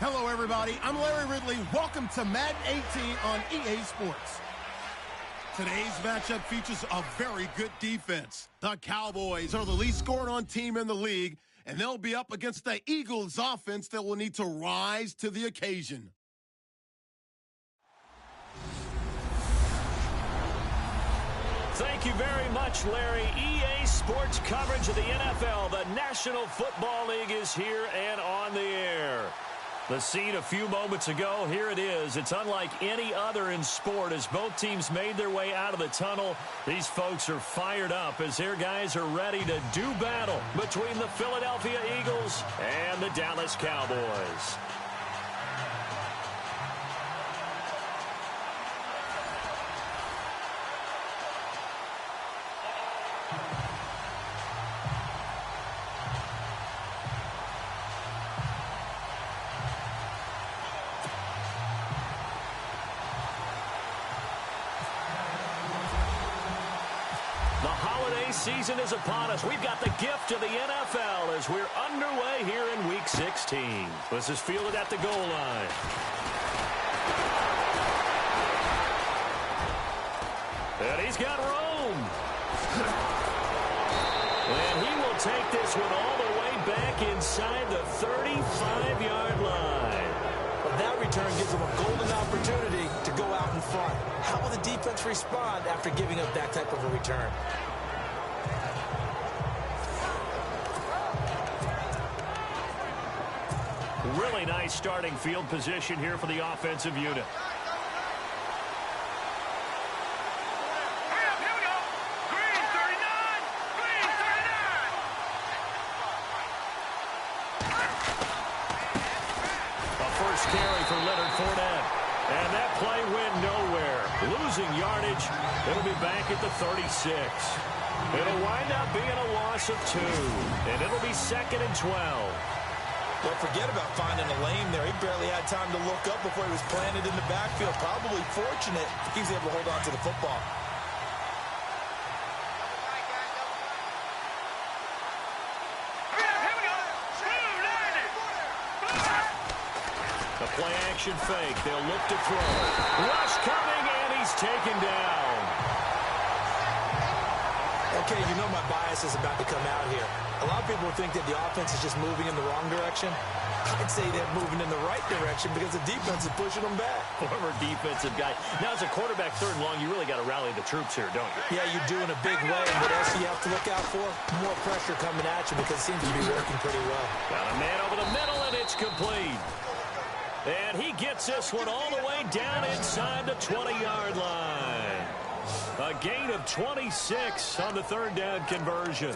Hello, everybody. I'm Larry Ridley. Welcome to Madden 18 on EA Sports. Today's matchup features a very good defense. The Cowboys are the least scored on team in the league, and they'll be up against the Eagles offense that will need to rise to the occasion. Thank you very much, Larry. EA Sports coverage of the NFL. The National Football League is here and on the air. The scene a few moments ago, here it is. It's unlike any other in sport as both teams made their way out of the tunnel. These folks are fired up as their guys are ready to do battle between the Philadelphia Eagles and the Dallas Cowboys. Season is upon us. We've got the gift of the NFL as we're underway here in Week 16. This is fielded at the goal line. And he's got room. And he will take this one all the way back inside the 35-yard line. Well, that return gives them a golden opportunity to go out in front. How will the defense respond after giving up that type of a return? Really nice starting field position here for the offensive unit. A first carry for Leonard Fournette. And that play went nowhere. Losing yardage. It'll be back at the 36. It'll wind up being a loss of 2. And it'll be 2nd and 12. Don't forget about finding a lane there. He barely had time to look up before he was planted in the backfield. Probably fortunate he was able to hold on to the football. The play action fake. They'll look to throw. Rush coming, and he's taken down. Okay, you know my bias is about to come out here. A lot of people think that the offense is just moving in the wrong direction. I'd say they're moving in the right direction because the defense is pushing them back. Former defensive guy. Now, as a quarterback, 3rd and long, you really got to rally the troops here, don't you? Yeah, you do in a big way. And what else do you have to look out for? More pressure coming at you because it seems to be working pretty well. Got a man over the middle, and it's complete. And he gets this one all the way down inside the 20-yard line. A gain of 26 on the 3rd down conversion.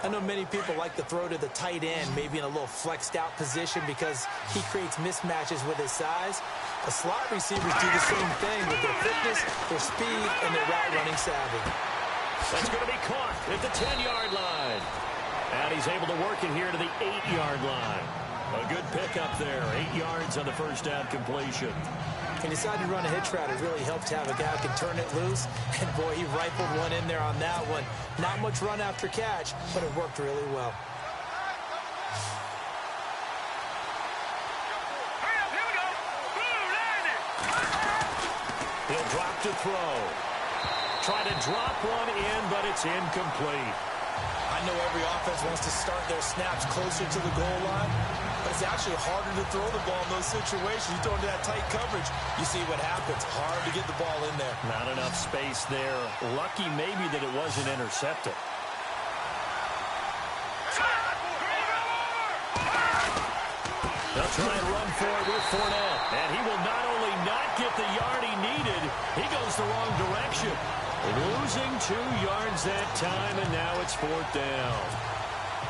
I know many people like to throw to the tight end, maybe in a little flexed out position because he creates mismatches with his size. The slot receivers do the same thing with their fitness, their speed, and their route running savvy. That's going to be caught at the 10-yard line. And he's able to work it here to the 8-yard line. A good pickup there, 8 yards on the first down completion. He decided to run a hitch route. It really helped to have a guy who can turn it loose. And, boy, he rifled one in there on that one. Not much run after catch, but it worked really well. He'll drop to throw. Try to drop one in, but it's incomplete. I know every offense wants to start their snaps closer to the goal line, but it's actually harder to throw the ball in those situations. You throw into that tight coverage, you see what happens. Hard to get the ball in there. Not enough space there. Lucky maybe that it wasn't intercepted. They'll try and run for it with Fournette. And he will not only not get the yard he needed, he goes the wrong direction. Losing 2 yards that time, and now it's 4th down.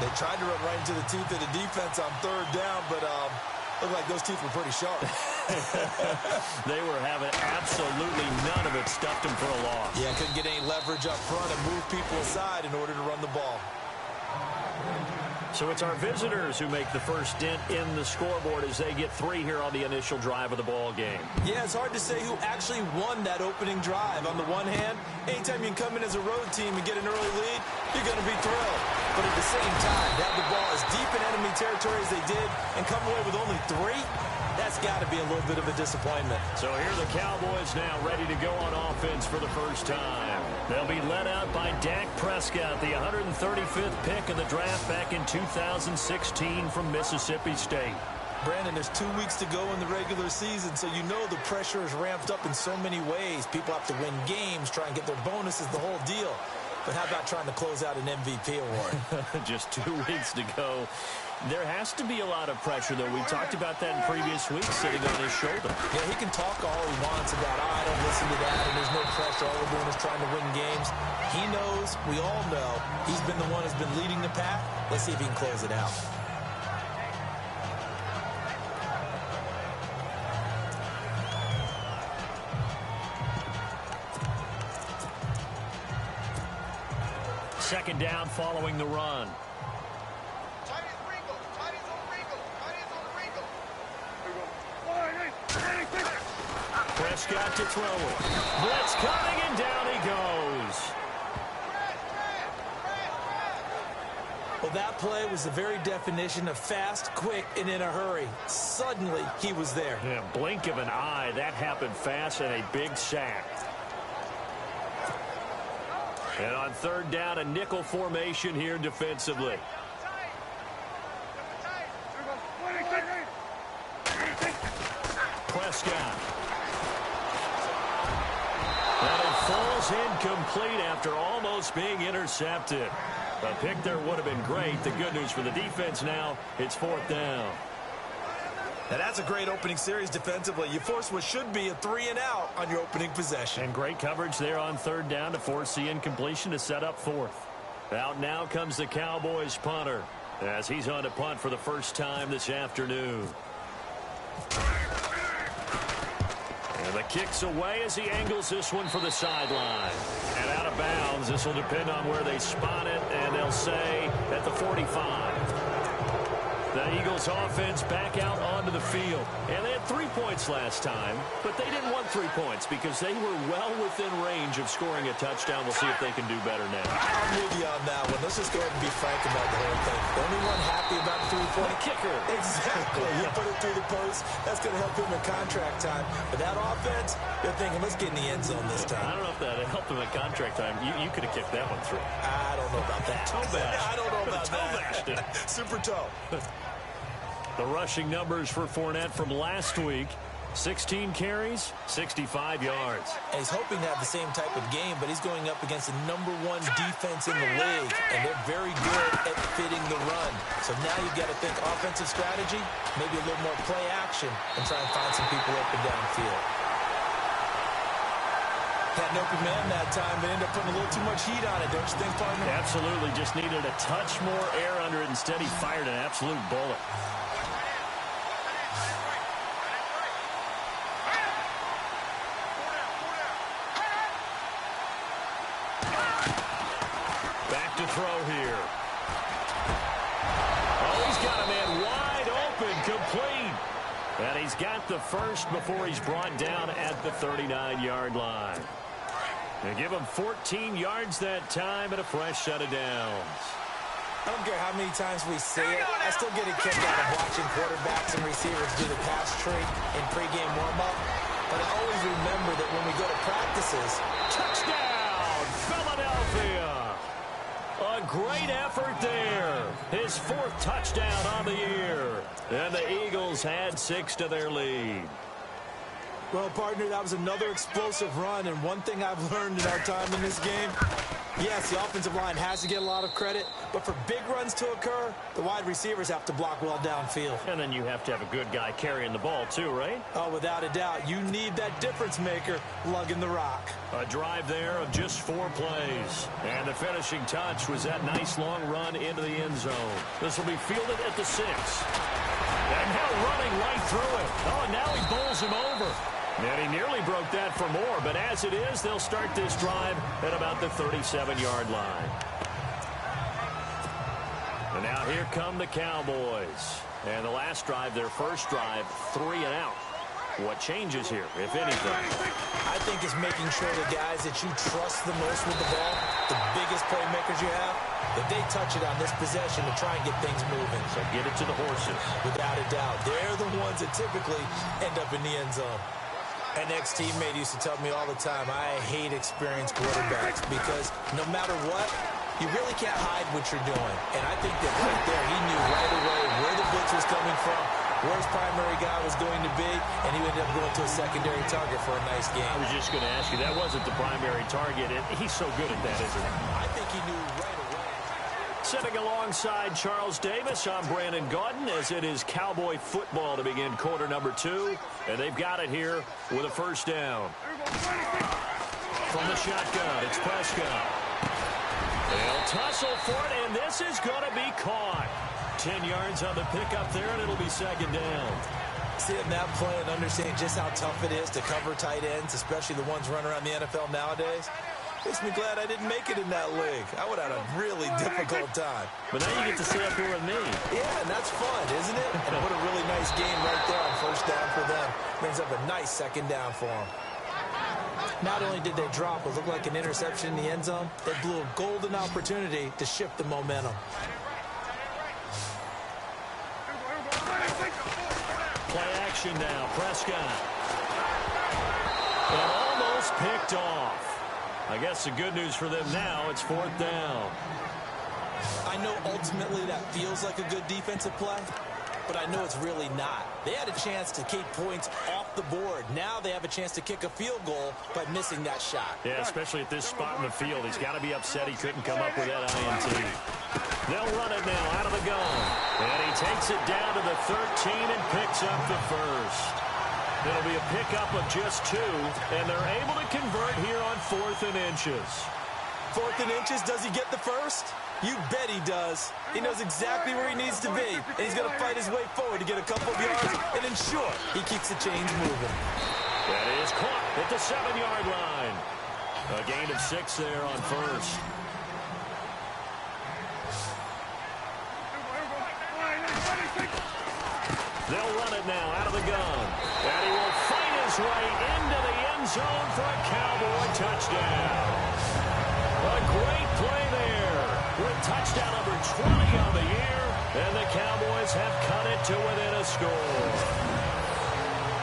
They tried to run right into the teeth of the defense on 3rd down, but looked like those teeth were pretty sharp. They were having absolutely none of it, stuffed them for a loss. Yeah, couldn't get any leverage up front and move people aside in order to run the ball. So it's our visitors who make the first dent in the scoreboard as they get 3 here on the initial drive of the ball game. Yeah, it's hard to say who actually won that opening drive. On the one hand, anytime you can come in as a road team and get an early lead, you're going to be thrilled. But at the same time, to have the ball as deep in enemy territory as they did and come away with only 3, that's got to be a little bit of a disappointment. So here are the Cowboys now ready to go on offense for the first time. They'll be led out by Dak Prescott, the 135th pick in the draft back in 2016 from Mississippi State. Brandon, there's 2 weeks to go in the regular season, so you know the pressure is ramped up in so many ways. People have to win games, try and get their bonuses, the whole deal. But how about trying to close out an MVP award? Just 2 weeks to go. There has to be a lot of pressure, though. We talked about that in previous weeks, sitting on his shoulder. Yeah, he can talk all he wants about, I don't listen to that, and there's no pressure. All we're doing is trying to win games. He knows, we all know, he's been the one who's been leading the pack. Let's see if he can close it out. Second down following the run. Prescott to throw it. Blitz coming, and down he goes. Well, that play was the very definition of fast, quick, and in a hurry. Suddenly, he was there. Yeah, blink of an eye. That happened fast and a big sack. And on third down, a nickel formation here defensively. Prescott. And it falls incomplete after almost being intercepted. A pick there would have been great. The good news for the defense now, it's fourth down. Now, that's a great opening series defensively. You force what should be a 3-and-out on your opening possession. And great coverage there on third down to force the incompletion to set up fourth. Out now comes the Cowboys punter as he's on to punt for the first time this afternoon. And the kick's away as he angles this one for the sideline. And out of bounds. This will depend on where they spot it, and they'll say at the 45. The Eagles offense back out onto the field. And they had 3 points last time, but they didn't want 3 points because they were well within range of scoring a touchdown. We'll see if they can do better now. I'm with you on that one. Let's just go ahead and be frank about the whole thing. The only one happy about the 3-point kicker. Exactly. He put it through the post. That's going to help him in contract time. But that offense, they're thinking, let's get in the end zone this time. I don't know if that helped him at contract time. You could have kicked that one through. I don't know about that. Toe bash. I don't know about that. Super toe. The rushing numbers for Fournette from last week. 16 carries, 65 yards. And he's hoping to have the same type of game, but he's going up against the #1 defense in the league, and they're very good at fitting the run. So now you've got to think offensive strategy, maybe a little more play action, and try and find some people open downfield. Had an open man that time, but ended up putting a little too much heat on it, don't you think, partner? Absolutely. Just needed a touch more air under it. Instead, he fired an absolute bullet. To throw here. Oh, he's got a man wide open, complete. And he's got the first before he's brought down at the 39-yard line. They give him 14 yards that time and a fresh set of downs. I don't care how many times we say it. I still get a kick out of watching quarterbacks and receivers do the pass trick in pregame warm-up. But I always remember that when we go to practices. Touchdown, Philadelphia. A great effort there. His 4th touchdown on the year. And the Eagles had 6 to their lead. Well, partner, that was another explosive run. And one thing I've learned in our time in this game, yes, the offensive line has to get a lot of credit. But for big runs to occur, the wide receivers have to block well downfield. And then you have to have a good guy carrying the ball too, right? Oh, without a doubt. You need that difference maker lugging the rock. A drive there of just 4 plays. And the finishing touch was that nice long run into the end zone. This will be fielded at the 6. And now running right through it. Oh, and now he bowls him over. And he nearly broke that for more. But as it is, they'll start this drive at about the 37-yard line. And now here come the Cowboys. And the last drive, their first drive, 3 and out. What changes here, if anything? I think it's making sure the guys that you trust the most with the ball, the biggest playmakers you have, that they touch it on this possession to try and get things moving. So get it to the horses. Without a doubt. They're the ones that typically end up in the end zone. An ex-teammate used to tell me all the time, I hate experienced quarterbacks because no matter what, you really can't hide what you're doing. And I think that right there, he knew right away where the blitz was coming from, where his primary guy was going to be, and he ended up going to a secondary target for a nice game. I was just going to ask you, that wasn't the primary target, and he's so good at that, isn't he? I think he knew right away. Sitting alongside Charles Davis, I'm Brandon Gaudin, as it is Cowboy football to begin quarter number 2, and they've got it here with a first down. From the shotgun, it's Prescott. They'll tussle for it, and this is going to be caught. 10 yards on the pickup there, and it'll be second down. Seeing that play and understanding just how tough it is to cover tight ends, especially the ones running around the NFL nowadays, makes me glad I didn't make it in that league. I would have had a really difficult time. But now you get to sit up here with me. Yeah, and that's fun, isn't it? And what a really nice game right there on first down for them. Brings up a nice second down for them. Not only did they drop what looked like an interception in the end zone, they blew a golden opportunity to shift the momentum. Play action now, Prescott. And almost picked off. I guess the good news for them now, it's fourth down. I know ultimately that feels like a good defensive play, but I know it's really not. They had a chance to keep points off the board. Now they have a chance to kick a field goal by missing that shot. Yeah, especially at this spot in the field. He's got to be upset he couldn't come up with that INT. They'll run it now out of the gun. And he takes it down to the 13 and picks up the first. It'll be a pickup of just 2, and they're able to convert here on 4th and inches. 4th and inches, does he get the first? You bet he does. He knows exactly where he needs to be, and he's going to fight his way forward to get a couple of yards and ensure he keeps the chains moving. That is caught at the 7-yard line. A gain of 6 there on first. They'll run it now out of the gun. And he will fight his way into the end zone for a Cowboy touchdown. A great play there with touchdown number 20 on the year. And the Cowboys have cut it to within a score.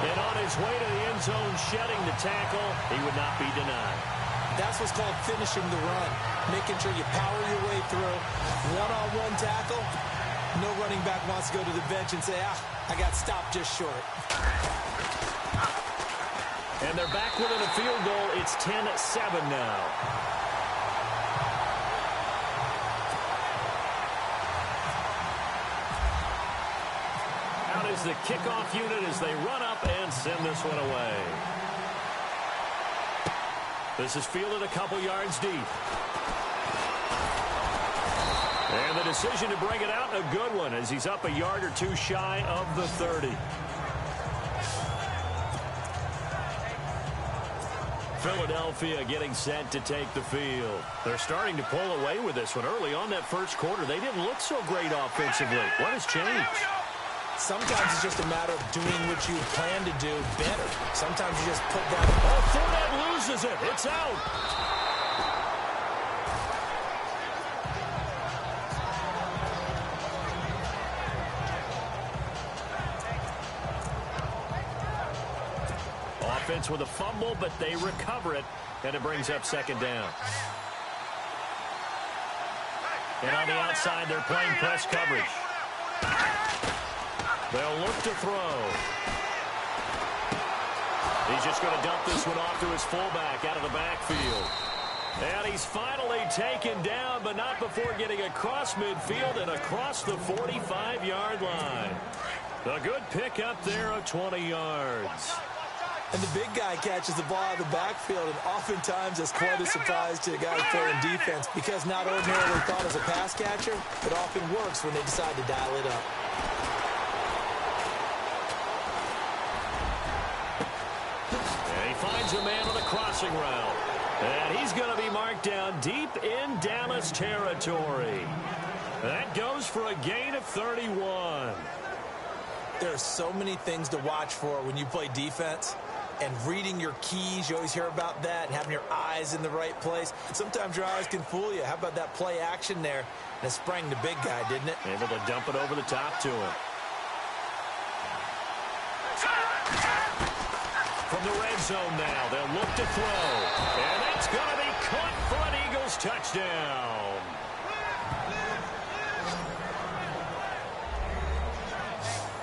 And on his way to the end zone, shedding the tackle, he would not be denied. That's what's called finishing the run. Making sure you power your way through. One-on-one tackle. No running back wants to go to the bench and say, I got stopped just short. And they're back within a field goal. It's 10-7 now. Out is the kickoff unit as they run up and send this one away. This is fielded a couple yards deep. And the decision to bring it out, a good one, as he's up a yard or 2 shy of the 30. Philadelphia getting set to take the field. They're starting to pull away with this one. Early on that first quarter, they didn't look so great offensively. What has changed? Sometimes it's just a matter of doing what you plan to do better. Sometimes you just put that. Oh, Fournette loses it. It's out. Offense with a fumble, but they recover it, and it brings up second down. And on the outside, they're playing press coverage. They'll look to throw. He's just going to dump this one off to his fullback out of the backfield. And he's finally taken down, but not before getting across midfield and across the 45-yard line. A good pickup there of 20 yards. And the big guy catches the ball out of the backfield, and oftentimes it's quite a surprise to the guy playing defense because not ordinarily thought as a pass catcher, it often works when they decide to dial it up. And he finds a man on the crossing route. And he's going to be marked down deep in Dallas territory. That goes for a gain of 31. There are so many things to watch for when you play defense. And reading your keys, you always hear about that, and having your eyes in the right place. Sometimes your eyes can fool you. How about that play action there? And it sprang the big guy, didn't it? Able to dump it over the top to him. From the red zone now, they'll look to throw. And it's going to be caught for an Eagles touchdown.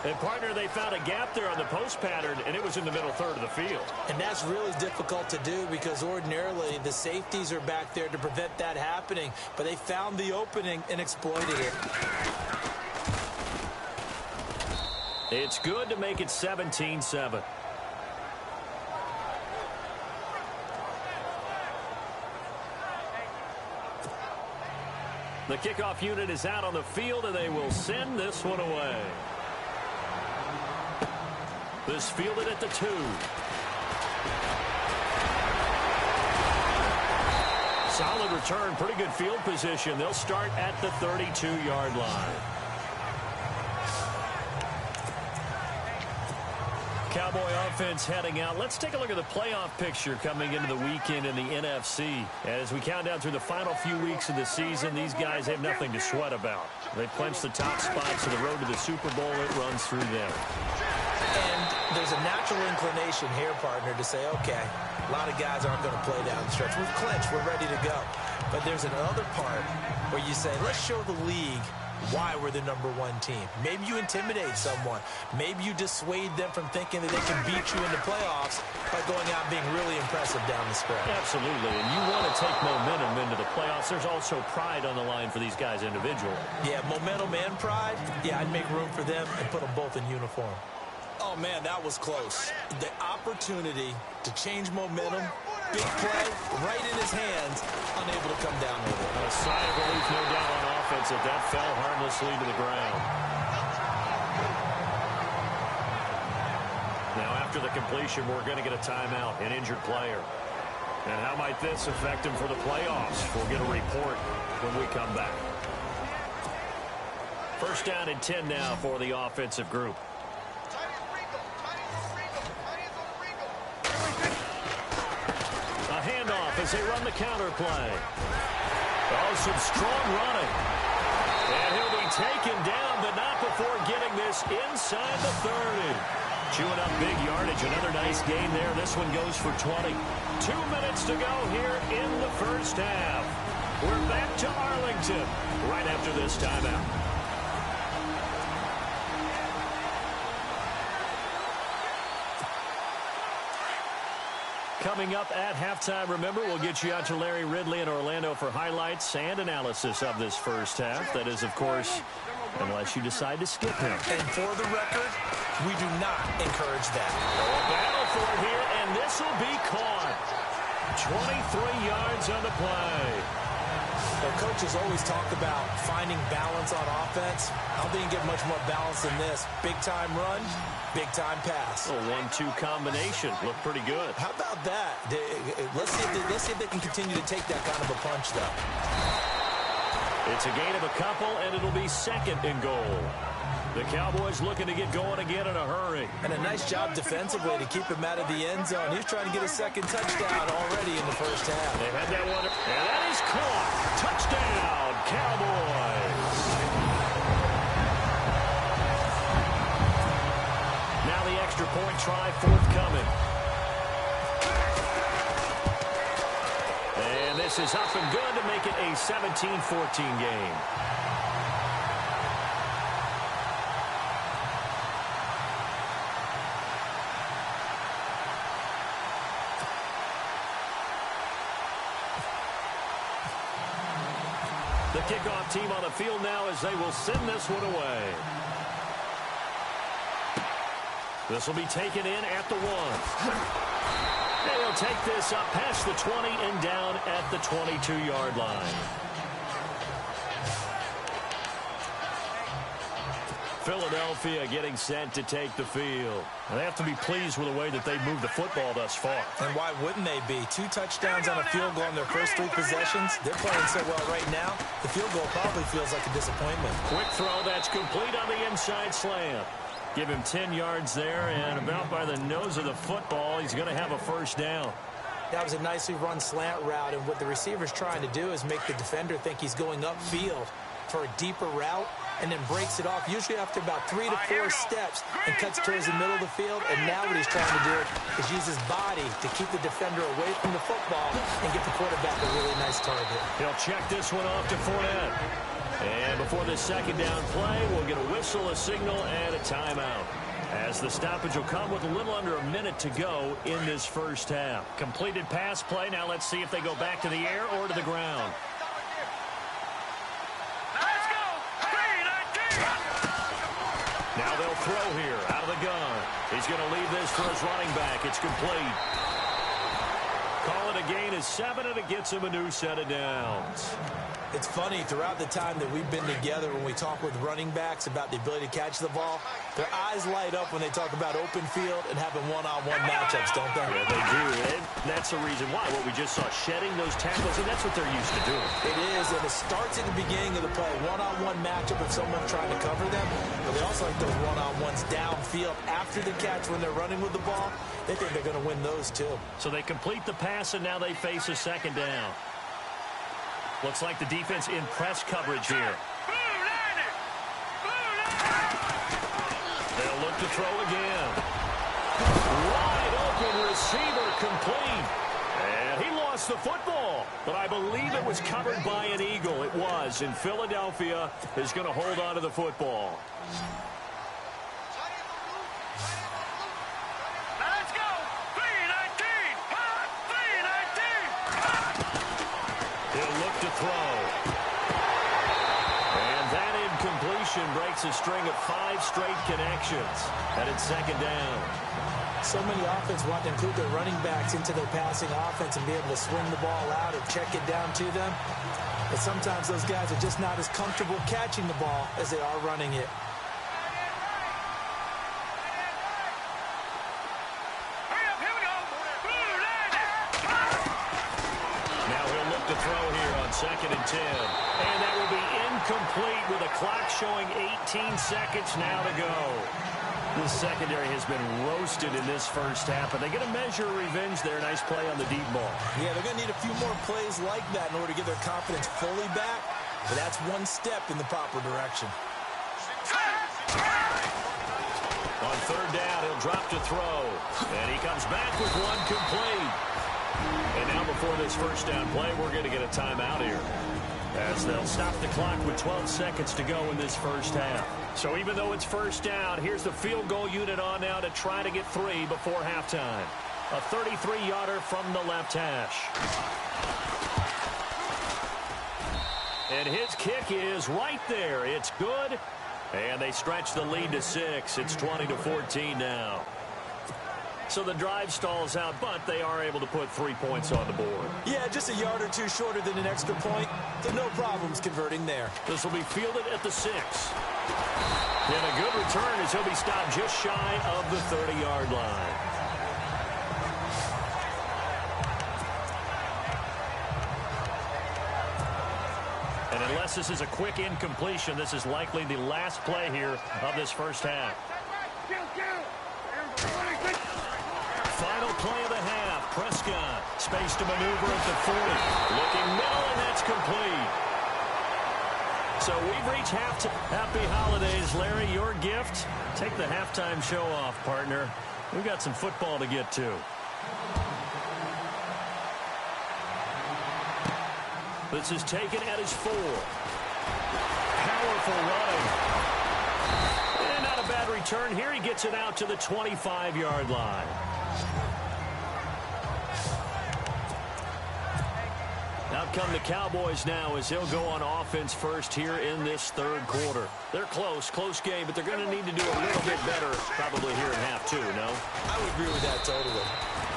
And, partner, they found a gap there on the post pattern, and it was in the middle third of the field. And that's really difficult to do because ordinarily the safeties are back there to prevent that happening. But they found the opening and exploited it. It's good to make it 17-7. The kickoff unit is out on the field, and they will send this one away. This fielded at the 2. Solid return, pretty good field position. They'll start at the 32-yard line. Cowboy offense heading out. Let's take a look at the playoff picture coming into the weekend in the NFC. As we count down through the final few weeks of the season, these guys have nothing to sweat about. They've clinched the top spots, so the road to the Super Bowl, it runs through them. And there's a natural inclination here, partner, to say, okay, a lot of guys aren't going to play down the stretch. We've clinched. We're ready to go. But there's another part where you say, let's show the league why we're the #1 team. Maybe you intimidate someone. Maybe you dissuade them from thinking that they can beat you in the playoffs by going out being really impressive down the stretch. Absolutely, and you want to take momentum into the playoffs. There's also pride on the line for these guys individually. Yeah, momentum and pride. Yeah, I'd make room for them and put them both in uniform. Oh, man, that was close. The opportunity to change momentum, big play, right in his hands, unable to come down with it. A sigh of relief, no doubt, on offense that that fell harmlessly to the ground. Now, after the completion, we're going to get a timeout, an injured player. And how might this affect him for the playoffs? We'll get a report when we come back. First down and 10 now for the offensive group. Handoff as they run the counter play. Oh, some strong running. And he'll be taken down, but not before getting this inside the 30. Chewing up big yardage. Another nice gain there. This one goes for 20. 2 minutes to go here in the first half. We're back to Arlington right after this timeout. Coming up at halftime, remember, we'll get you out to Larry Ridley in Orlando for highlights and analysis of this first half. That is, of course, unless you decide to skip him. And for the record, we do not encourage that. A battle for it here, and this will be caught. 23 yards on the play. Well, coaches always talk about finding balance on offense. I don't think you get much more balance than this. Big-time run, big-time pass. A 1-2 combination. Looked pretty good. How about that? Let's see if they can continue to take that kind of a punch, though. It's a gain of a couple, and it'll be second and goal. The Cowboys looking to get going again in a hurry. And a nice job defensively to keep him out of the end zone. He's trying to get a second touchdown already in the first half. They had that one, and that is caught. Touchdown, Cowboys. Now the extra point try forthcoming. And this is up and good to make it a 17-14 game. The kickoff team on the field now as they will send this one away. This will be taken in at the 1. They'll take this up past the 20 and down at the 22-yard line. Philadelphia getting set to take the field. And they have to be pleased with the way that they've moved the football thus far. And why wouldn't they be? 2 touchdowns on a field goal in their first 3 possessions. They're playing so well right now, the field goal probably feels like a disappointment. Quick throw that's complete on the inside slant. Give him 10 yards there, and about by the nose of the football, he's going to have a first down. That was a nicely run slant route, and what the receiver's trying to do is make the defender think he's going upfield for a deeper route, and then breaks it off, usually after about 3 to 4 steps, and cuts towards the middle of the field. And now what he's trying to do is use his body to keep the defender away from the football and get the quarterback a really nice target. He'll check this one off to Fournette. And before the second down play, we'll get a whistle, a signal, and a timeout, as the stoppage will come with a little under a minute to go in this first half. Completed pass play. Now let's see if they go back to the air or to the ground. Now they'll throw here out of the gun. He's going to leave this for his running back. It's complete. Call it a gain of 7, and it gets him a new set of downs. It's funny, throughout the time that we've been together, when we talk with running backs about the ability to catch the ball, their eyes light up when they talk about open field and having one-on-one matchups, don't they? Yeah, they do. And that's the reason why. What we just saw, shedding those tackles, and that's what they're used to doing. It is, and it starts at the beginning of the play. One-on-one matchup if someone's trying to cover them, but they also like those one-on-ones downfield after the catch when they're running with the ball. They think they're going to win those, too. So they complete the pass, and now they face a second down. Looks like the defense in press coverage here. They'll look to throw again. Wide open receiver complete. And he lost the football. But I believe it was covered by an Eagle. It was. And Philadelphia is going to hold on to the football. Breaks a string of 5 straight connections, and it's second down. So many offenses want to include their running backs into their passing offense and be able to swing the ball out or check it down to them. But sometimes those guys are just not as comfortable catching the ball as they are running it. Now he'll look to throw here on 2nd and 10. And that will be incomplete with a clock showing 18 seconds now to go. The secondary has been roasted in this first half, but they get a measure of revenge there. Nice play on the deep ball. Yeah, they're going to need a few more plays like that in order to get their confidence fully back, but that's one step in the proper direction. On 3rd down, he'll drop to throw, and he comes back with one complete. And now before this first down play, we're going to get a timeout here, as they'll stop the clock with 12 seconds to go in this first half. So even though it's first down, here's the field goal unit on now to try to get 3 before halftime. A 33-yarder from the left hash. And his kick is right there. It's good. And they stretch the lead to 6. It's 20-14 now. So the drive stalls out, but they are able to put 3 points on the board. Yeah, just a yard or two shorter than an extra point. So no problems converting there. This will be fielded at the 6. And a good return as he'll be stopped just shy of the 30-yard line. And unless this is a quick incompletion, this is likely the last play here of this first half. Final play of the half. Prescott, space to maneuver at the 40. Looking middle, and that's complete. So we've reached halftime. Happy holidays, Larry. Your gift? Take the halftime show off, partner. We've got some football to get to. This is taken at his 4. Powerful running. And not a bad return here. He gets it out to the 25-yard line. Out come the Cowboys now as he'll go on offense first here in this 3rd quarter. They're close game, but they're going to need to do a little bit better probably here in half 2, no? I would agree with that totally.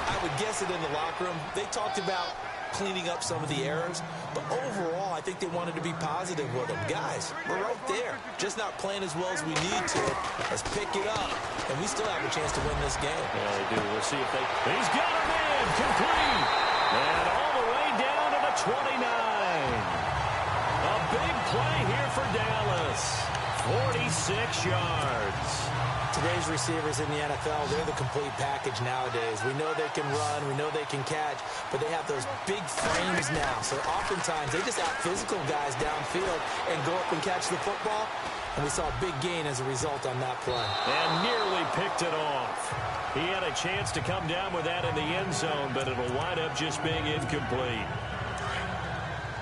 I would guess it in the locker room. They talked about cleaning up some of the errors, but overall I think they wanted to be positive with him. Guys, we're right there. Just not playing as well as we need to. Let's pick it up, and we still have a chance to win this game. Yeah, they do. We'll see if they... He's got a man, complete. And all the way down to the 29. A big play here for Dallas. 46 yards. Today's receivers in the NFL, they're the complete package nowadays. We know they can run, we know they can catch, but they have those big frames now. So oftentimes they just out-physical guys downfield and go up and catch the football. And we saw a big gain as a result on that play. And nearly picked it off. He had a chance to come down with that in the end zone, but it'll wind up just being incomplete.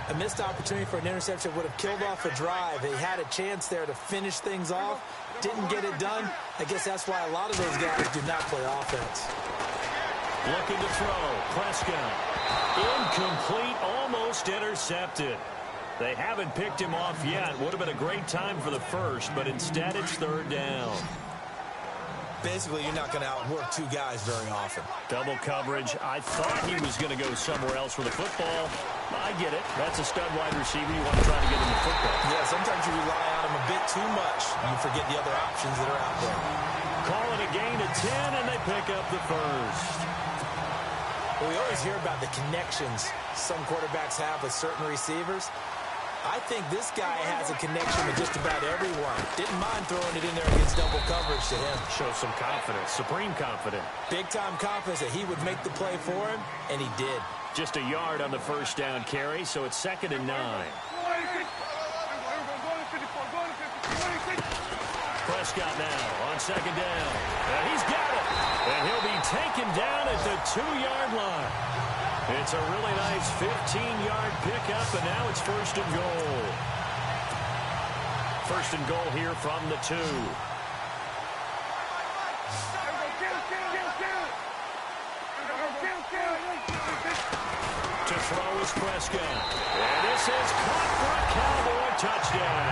A missed opportunity for an interception would have killed off a drive. They had a chance there to finish things off. Didn't get it done. I guess that's why a lot of those guys do not play offense. Looking to throw. Prescott. Incomplete. Almost intercepted. They haven't picked him off yet. Would have been a great time for the first, but instead it's third down. Basically, you're not going to outwork two guys very often. Double coverage. I thought he was going to go somewhere else for the football. I get it. That's a stud wide receiver. You want to try to get him the football. Yeah, sometimes you rely on him a bit too much. You forget the other options that are out there. Calling a gain of 10, and they pick up the first. Well, we always hear about the connections some quarterbacks have with certain receivers. I think this guy has a connection with just about everyone. Didn't mind throwing it in there against double coverage to him. Shows some confidence, supreme confidence. Big-time confidence that he would make the play for him, and he did. Just a yard on the first down carry, so it's 2nd and 9. Prescott now on 2nd down. And he's got it. And he'll be taken down at the 2-yard line. It's a really nice 15-yard pickup, and now it's 1st and goal. 1st and goal here from the 2. To throw is Prescott. And this is caught for a Cowboy touchdown.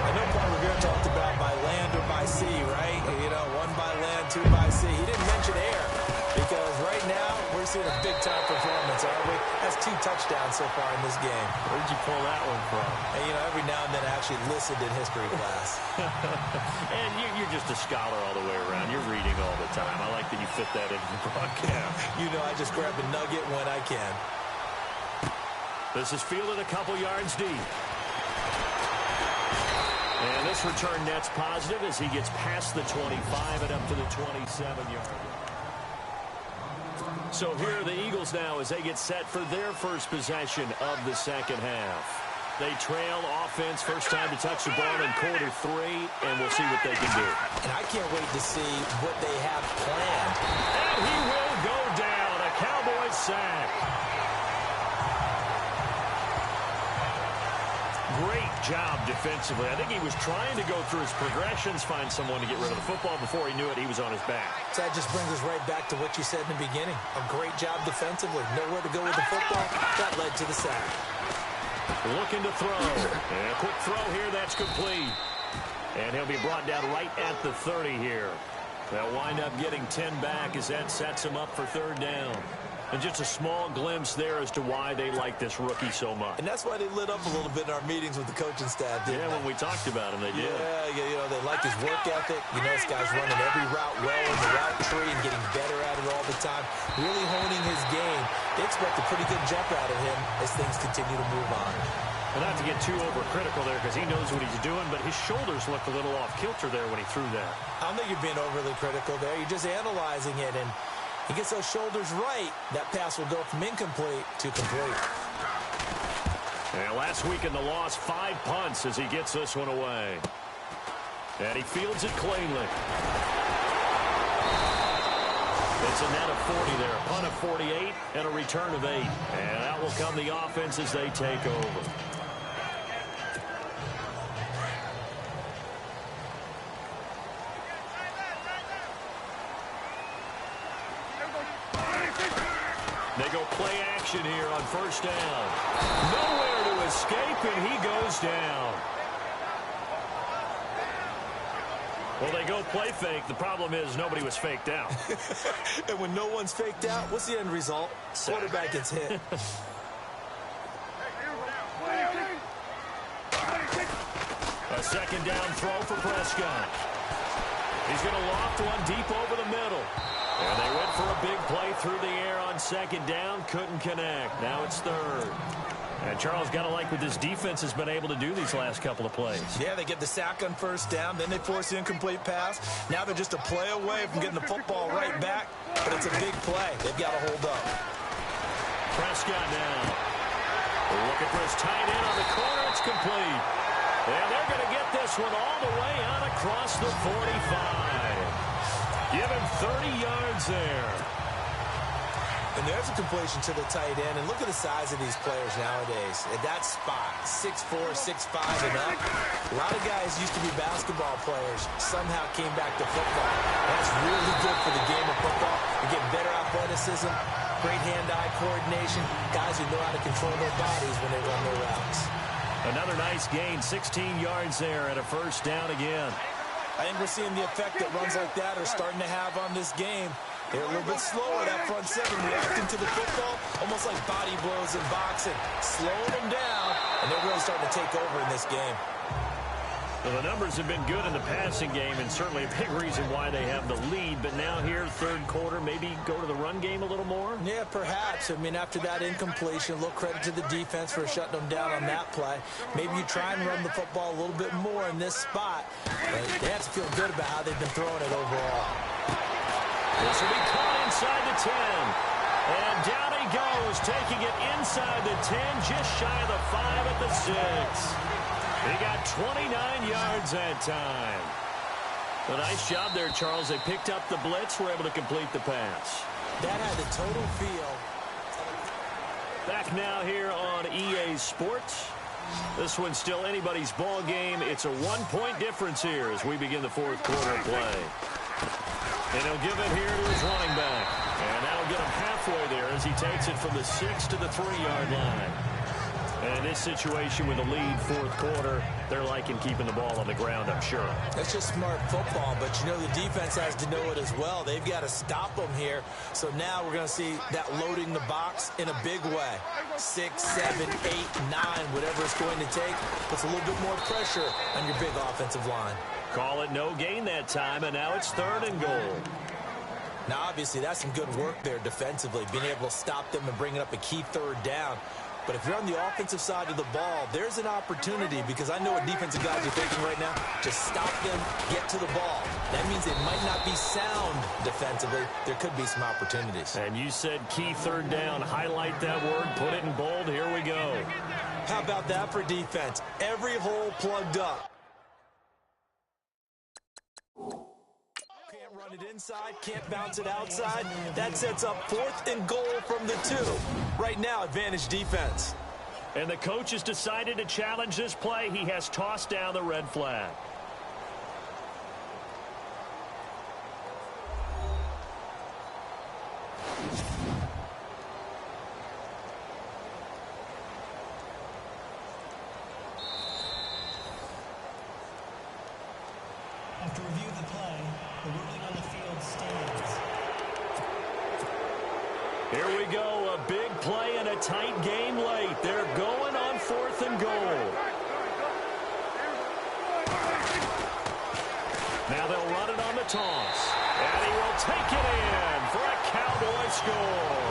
I know Paul Revere talked about by land or by sea, right? You know, 1 by land, 2 by sea. He didn't mention air. Because right now, we're seeing a big-time performance, aren't we? That's 2 touchdowns so far in this game. Where'd you pull that one from? And, you know, every now and then I actually listened in history class. And you're just a scholar all the way around. You're reading all the time. I like that you fit that into the broadcast. You know, I just grab a nugget when I can. This is fielded a couple yards deep. And this return net's positive as he gets past the 25 and up to the 27-yard line. So here are the Eagles now as they get set for their first possession of the second half. They trail offense, first time to touch the ball in quarter 3, and we'll see what they can do. And I can't wait to see what they have planned. And he will go down, a Cowboys sack. Great job defensively. I think he was trying to go through his progressions, find someone to get rid of the football. Before he knew it, he was on his back. So that just brings us right back to what you said in the beginning. A great job defensively. Nowhere to go with the football. That led to the sack. Looking to throw. And a quick throw here. That's complete. And he'll be brought down right at the 30 here. They'll wind up getting 10 back as that sets him up for third down. And just a small glimpse there as to why they like this rookie so much. And that's why they lit up a little bit in our meetings with the coaching staff, didn't they? When we talked about him, they did. Yeah, you know, they like his work ethic. You know, this guy's running every route well in the route tree and getting better at it all the time, really honing his game. They expect a pretty good jump out of him as things continue to move on. And not to get too overcritical there because he knows what he's doing, but his shoulders looked a little off kilter there when he threw that. I don't think you're being overly critical there. You're just analyzing it, and he gets those shoulders right, that pass will go from incomplete to complete. And last week in the loss, 5 punts as he gets this one away. And he fields it cleanly. It's a net of 40 there, a punt of 48, and a return of 8. And that will come the offense as they take over. They go play action here on first down. Nowhere to escape, and he goes down. Well, they go play fake. The problem is nobody was faked out. And when no one's faked out, what's the end result? Quarterback gets hit. A second down throw for Prescott. He's going to loft one deep over the middle. And they went for a big play through the air on second down. Couldn't connect. Now it's third. And Charles, got to like what this defense has been able to do these last couple of plays. Yeah, they get the sack on first down. Then they force the incomplete pass. Now they're just a play away from getting the football right back. But it's a big play. They've got to hold up. Prescott now. Looking for his tight end on the corner. It's complete. And they're going to get this one all the way out across the 45. Give him 30 yards there. And there's a completion to the tight end. And look at the size of these players nowadays. At that spot, 6'4", 6'5", and up. A lot of guys used to be basketball players. Somehow came back to football. That's really good for the game of football. You get better athleticism, great hand-eye coordination. Guys who know how to control their bodies when they run their routes. Another nice gain, 16 yards there and a first down again. I think we're seeing the effect that runs like that are starting to have on this game. They're a little bit slower, that front seven, reacting to the football, almost like body blows in boxing, slowing them down, and they're really starting to take over in this game. Well, the numbers have been good in the passing game, and certainly a big reason why they have the lead. But now here, third quarter, maybe go to the run game a little more? Yeah, perhaps. I mean, after that incompletion, a little credit to the defense for shutting them down on that play. Maybe you try and run the football a little bit more in this spot. But they have to feel good about how they've been throwing it overall. This will be caught inside the 10. And down he goes, taking it inside the 10, just shy of the 5 at the 6. He got 29 yards that time. A nice job there, Charles. They picked up the blitz, were able to complete the pass. That had the total feel. Back now here on EA Sports. This one's still anybody's ball game. It's a 1-point difference here as we begin the fourth quarter play. And he'll give it here to his running back. And that'll get him halfway there as he takes it from the 6 to the 3-yard line. And in this situation with a lead fourth quarter, they're liking keeping the ball on the ground, I'm sure. That's just smart football, but you know the defense has to know it as well. They've got to stop them here. So now we're going to see that loading the box in a big way. 6, 7, 8, 9, whatever it's going to take. Puts a little bit more pressure on your big offensive line. Call it no gain that time, and now it's 3rd and goal. Now, obviously, that's some good work there defensively, being able to stop them and bringing up a key 3rd down. But if you're on the offensive side of the ball, there's an opportunity because I know what defensive guys are thinking right now. Just stop them, get to the ball. That means it might not be sound defensively. There could be some opportunities. And you said key 3rd down. Highlight that word. Put it in bold. Here we go. How about that for defense? Every hole plugged up. Run it inside, can't bounce it outside. That sets up 4th and goal from the 2. Right now, advantage defense. And the coach has decided to challenge this play. He has tossed down the red flag. After review of the play, the ruling on the field stands. Here we go, a big play and a tight game late. They're going on 4th and goal. Now they'll run it on the toss. And he will take it in for a Cowboy score.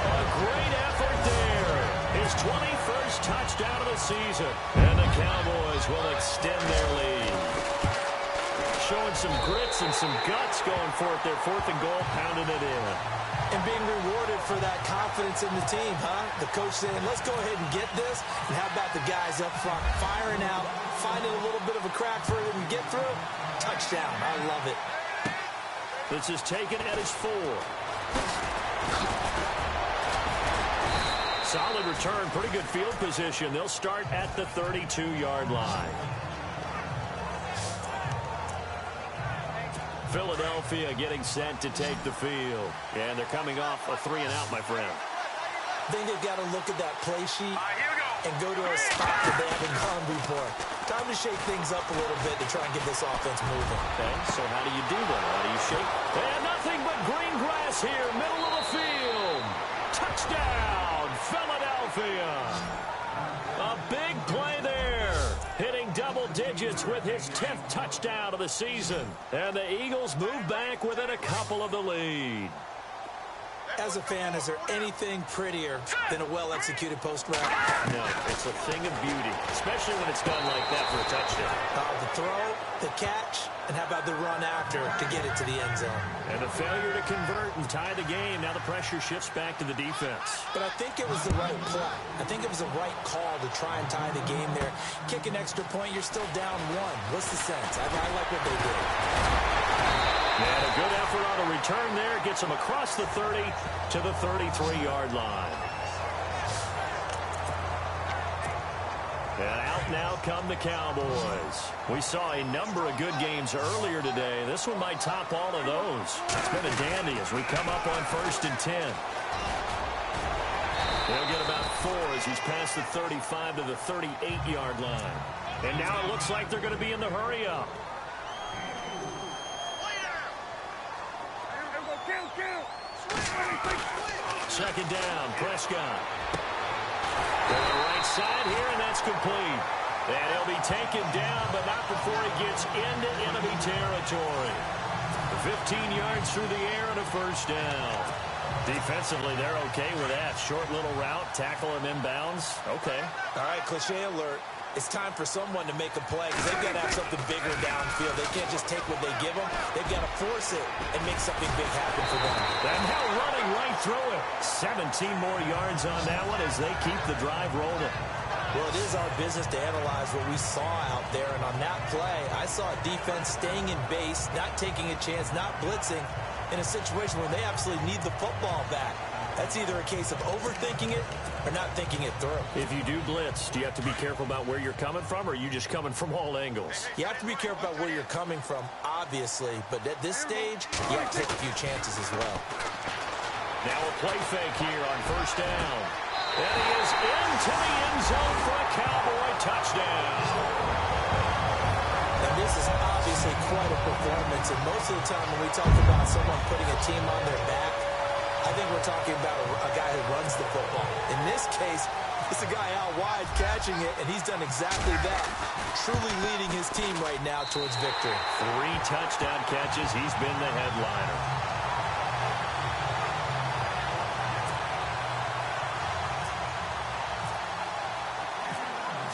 A great effort there. His 21st touchdown of the season. And the Cowboys will extend their lead. Showing some grits and some guts going for it. Their 4th and goal, pounding it in. And being rewarded for that confidence in the team, huh? The coach saying, let's go ahead and get this. And how about the guys up front firing out, finding a little bit of a crack for them to get through? Touchdown. I love it. This is taken at his 4. Solid return, pretty good field position. They'll start at the 32-yard line. Philadelphia getting set to take the field. And they're coming off a 3-and-out, my friend. I think they've got to look at that play sheet and go to a spot that they haven't gone before. Time to shake things up a little bit to try and get this offense moving. Okay, so how do you do that? How do you shake? And nothing but green grass here, middle of the field. Touchdown, Philadelphia. A big play there. Hitting double double digits with his 10th touchdown of the season. And the Eagles move back within a couple of the lead. As a fan, is there anything prettier than a well-executed post route? No, it's a thing of beauty, especially when it's done like that for a touchdown. The throw, the catch, and how about the run after to get it to the end zone? And the failure to convert and tie the game. Now the pressure shifts back to the defense. But I think it was the right play. I think it was the right call to try and tie the game there. Kick an extra point, you're still down one. What's the sense? I like what they did. And a good effort on a return there. Gets him across the 30 to the 33-yard line. And out now come the Cowboys. We saw a number of good games earlier today. This one might top all of those. It's been a dandy as we come up on 1st and 10. They'll get about 4 as he's past the 35 to the 38-yard line. And now it looks like they're going to be in the hurry-up. Second down, Prescott. To the right side here, and that's complete. And he'll be taken down, but not before he gets into enemy territory. 15 yards through the air and a first down. Defensively, they're okay with that. Short little route, tackle him inbounds. Okay. All right, cliche alert. It's time for someone to make a play because they've got to have something bigger downfield. They can't just take what they give them. They've got to force it and make something big happen for them. And now running right through it. 17 more yards on that one as they keep the drive rolling. Well, it is our business to analyze what we saw out there. And on that play, I saw a defense staying in base, not taking a chance, not blitzing in a situation where they absolutely need the football back. That's either a case of overthinking it or not thinking it through. If you do blitz, do you have to be careful about where you're coming from, or are you just coming from all angles? You have to be careful about where you're coming from, obviously. But at this stage, you have to take a few chances as well. Now a play fake here on first down. And he is into the end zone for a Cowboy touchdown. And this is obviously quite a performance. And most of the time when we talk about someone putting a team on their back, I think we're talking about a guy who runs the football. In this case, it's a guy out wide catching it, and he's done exactly that. Truly leading his team right now towards victory. 3 touchdown catches. He's been the headliner.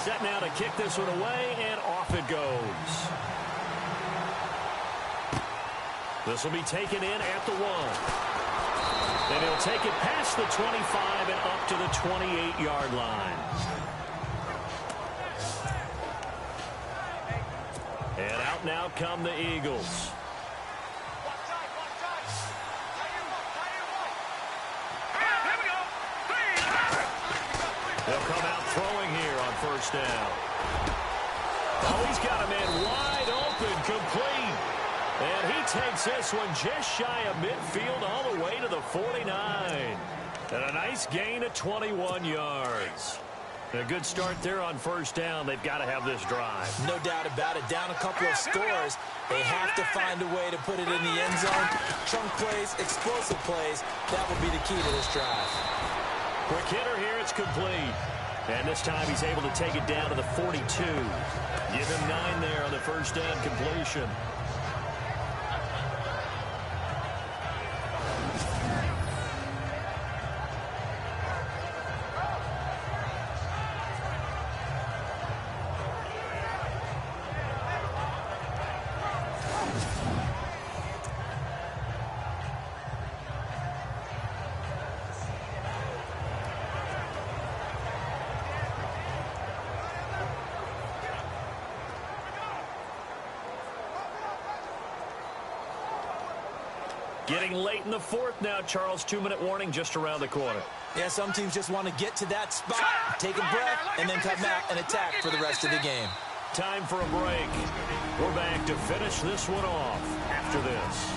Set now to kick this one away, and off it goes. This will be taken in at the 1. And he'll take it past the 25 and up to the 28-yard line. And out now come the Eagles. They'll come out throwing here on first down. Oh, he's got a man wide open, complete. And he takes this one just shy of midfield all the way to the 49. And a nice gain of 21 yards. A good start there on first down. They've got to have this drive. No doubt about it. Down a couple of scores. They have to find a way to put it in the end zone. Chunk plays, explosive plays. That will be the key to this drive. Quick hitter here. It's complete. And this time he's able to take it down to the 42. Give him 9 there on the first down completion. Getting late in the 4th now, Charles. 2-minute warning just around the corner. Yeah, some teams just want to get to that spot, take a breath, and then come out and attack for the rest of the game. Time for a break. We're back to finish this one off after this.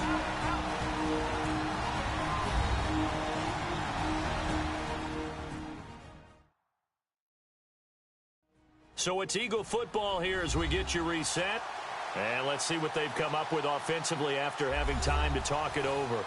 So it's Eagle football here as we get you reset. And let's see what they've come up with offensively after having time to talk it over.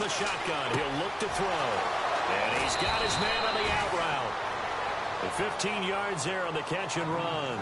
the shotgun. He'll look to throw. And he's got his man on the out route. And 15 yards there on the catch and run.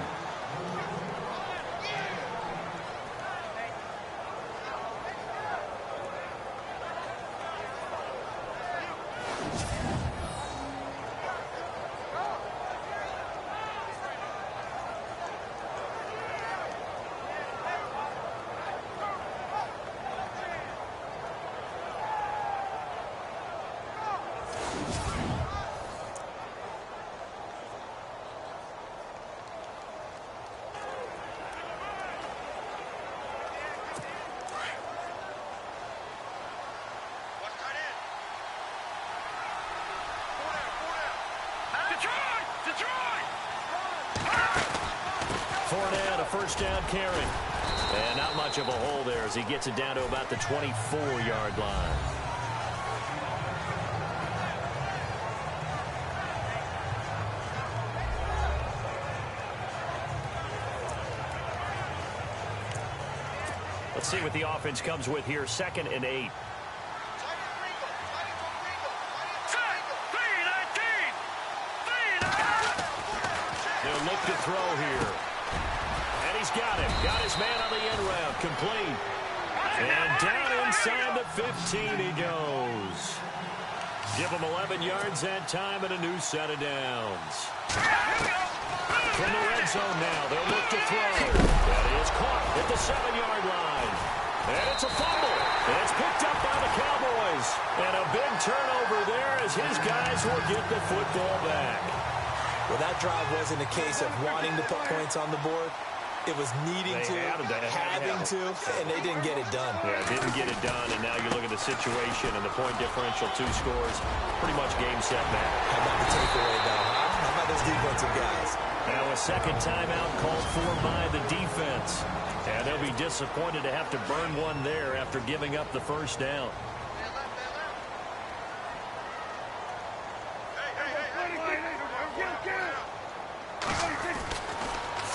Fournette, a first down carry. And not much of a hole there as he gets it down to about the 24-yard line. Let's see what the offense comes with here. 2nd and 8. They'll look to throw here. And he's got him. Got his man on the end route. Complete. And down inside the 15 he goes. Give him 11 yards that time and a new set of downs. From the red zone now, they'll look to throw. That is caught at the 7-yard line. And it's a fumble. And it's picked up by the Cowboys. And a big turnover there as his guys will get the football back. Well, that drive wasn't a case of wanting to put points on the board. It was needing to, having to, and they didn't get it done. Yeah, didn't get it done, and now you look at the situation and the point differential, 2 scores, pretty much game, set, match. How about the takeaway, though, huh? How about those defensive guys? Now a second timeout called for by the defense. And they'll be disappointed to have to burn one there after giving up the first down.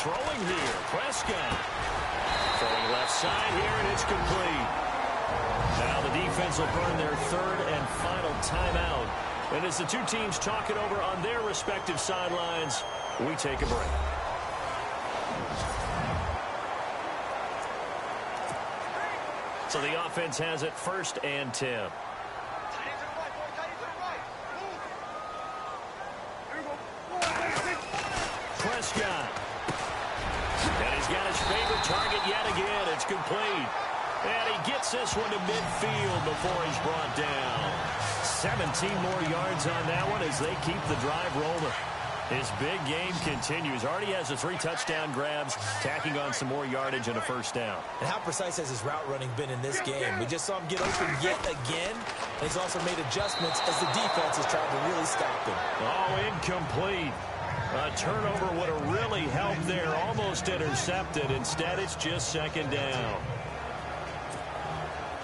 Throwing here, Prescott. Throwing left side here, and it's complete. Now the defense will burn their 3rd and final timeout. And as the two teams talk it over on their respective sidelines, we take a break. So the offense has it 1st and 10. Prescott. And he's got his favorite target yet again. It's complete. And he gets this one to midfield before he's brought down. 17 more yards on that one as they keep the drive rolling. His big game continues. Already has the 3 touchdown grabs, tacking on some more yardage and a first down. And how precise has his route running been in this game? We just saw him get open yet again. And he's also made adjustments as the defense has tried to really stop him. Oh, incomplete. A turnover would have really helped there. Almost intercepted. Instead, it's just 2nd down.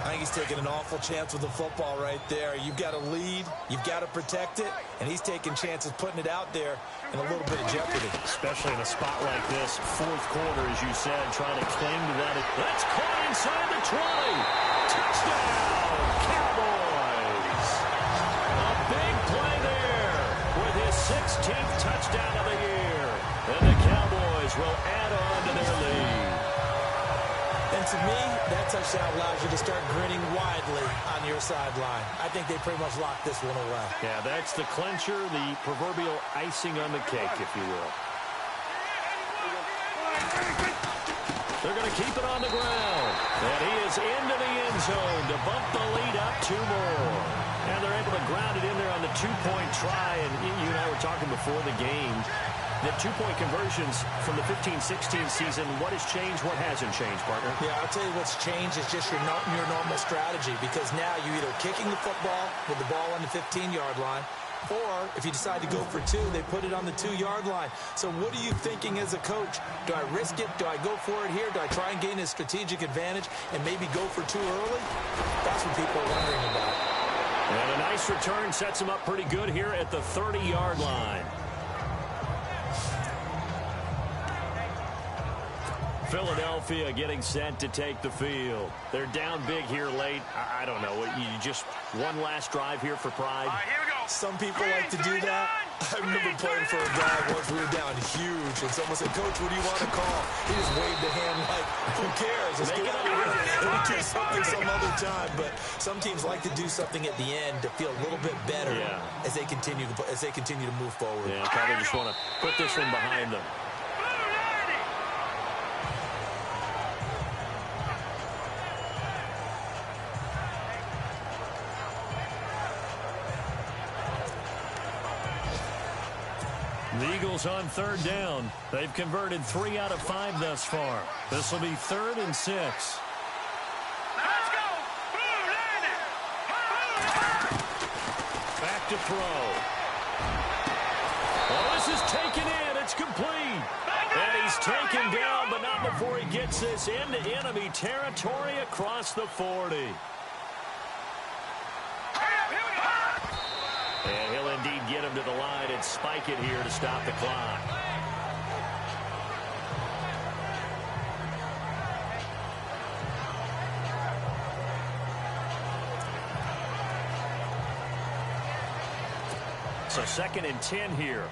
I think he's taking an awful chance with the football right there. You've got to lead. You've got to protect it. And he's taking chances putting it out there in a little bit of jeopardy. Especially in a spot like this, 4th quarter, as you said, trying to cling to that. That's caught inside the 20. Touchdown, Cowboys. A big play there with his 16th touchdown of the year. And the Cowboys will add on to their lead. And to me, that touchdown allows you to start grinning widely on your sideline. I think they pretty much locked this one away. Yeah, that's the clincher, the proverbial icing on the cake, if you will. They're going to keep it on the ground. And he is into the end zone to bump the lead up 2 more. And they're able to ground it in there on the 2-point try. And you and I were talking before the game. The 2-point conversions from the 15-16 season, what has changed, what hasn't changed, partner? Yeah, I'll tell you what's changed is just your normal strategy, because now you're either kicking the football with the ball on the 15-yard line, or if you decide to go for 2, they put it on the 2-yard line. So what are you thinking as a coach? Do I risk it? Do I go for it here? Do I try and gain a strategic advantage and maybe go for 2 early? That's what people are wondering about. And a nice return sets him up pretty good here at the 30-yard line. Philadelphia getting set to take the field. They're down big here late. I don't know. You just one last drive here for pride? Here we go. Some people like to do that. I remember playing for a guy once we were down huge, and someone said, "Coach, what do you want to call?" He just waved a hand like, "Who cares? Let's get out of here. And we do something some other time." But some teams like to do something at the end to feel a little bit better as they continue to move forward. Yeah, probably just want to put this one behind them. The Eagles on third down. They've converted 3 out of 5 thus far. This will be 3rd and 6. Let's go. Back to throw. Oh, this is taken in. It's complete. And he's taken down, but not before he gets this into enemy territory across the 40. And he'll indeed get him to the line and spike it here to stop the clock. So 2nd and 10 here.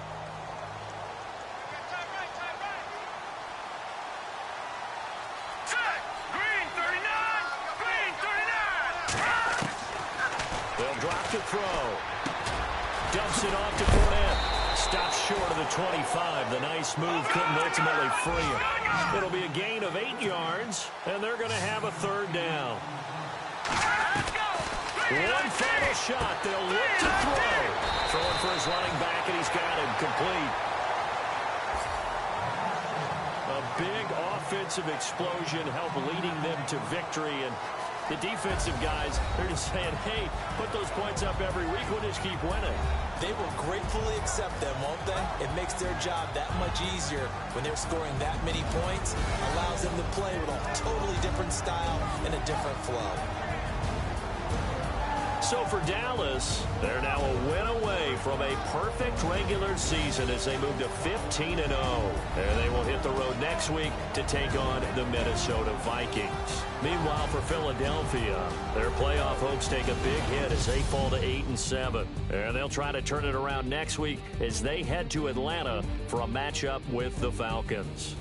They'll drop to throw. Dumps it off to Fournette. Stops short of the 25. The nice move couldn't ultimately free him. It'll be a gain of 8 yards, and they're going to have a 3rd down. One final shot. They'll look to throw. Throwing for his running back, and he's got him complete. A big offensive explosion helped leading them to victory, and the defensive guys, they're just saying, hey, put those points up every week. We'll just keep winning. They will gratefully accept them, won't they? It makes their job that much easier when they're scoring that many points. Allows them to play with a totally different style and a different flow. So for Dallas, they're now a win away from a perfect regular season as they move to 15-0. And they will hit the road next week to take on the Minnesota Vikings. Meanwhile, for Philadelphia, their playoff hopes take a big hit as they fall to 8-7. And they'll try to turn it around next week as they head to Atlanta for a matchup with the Falcons.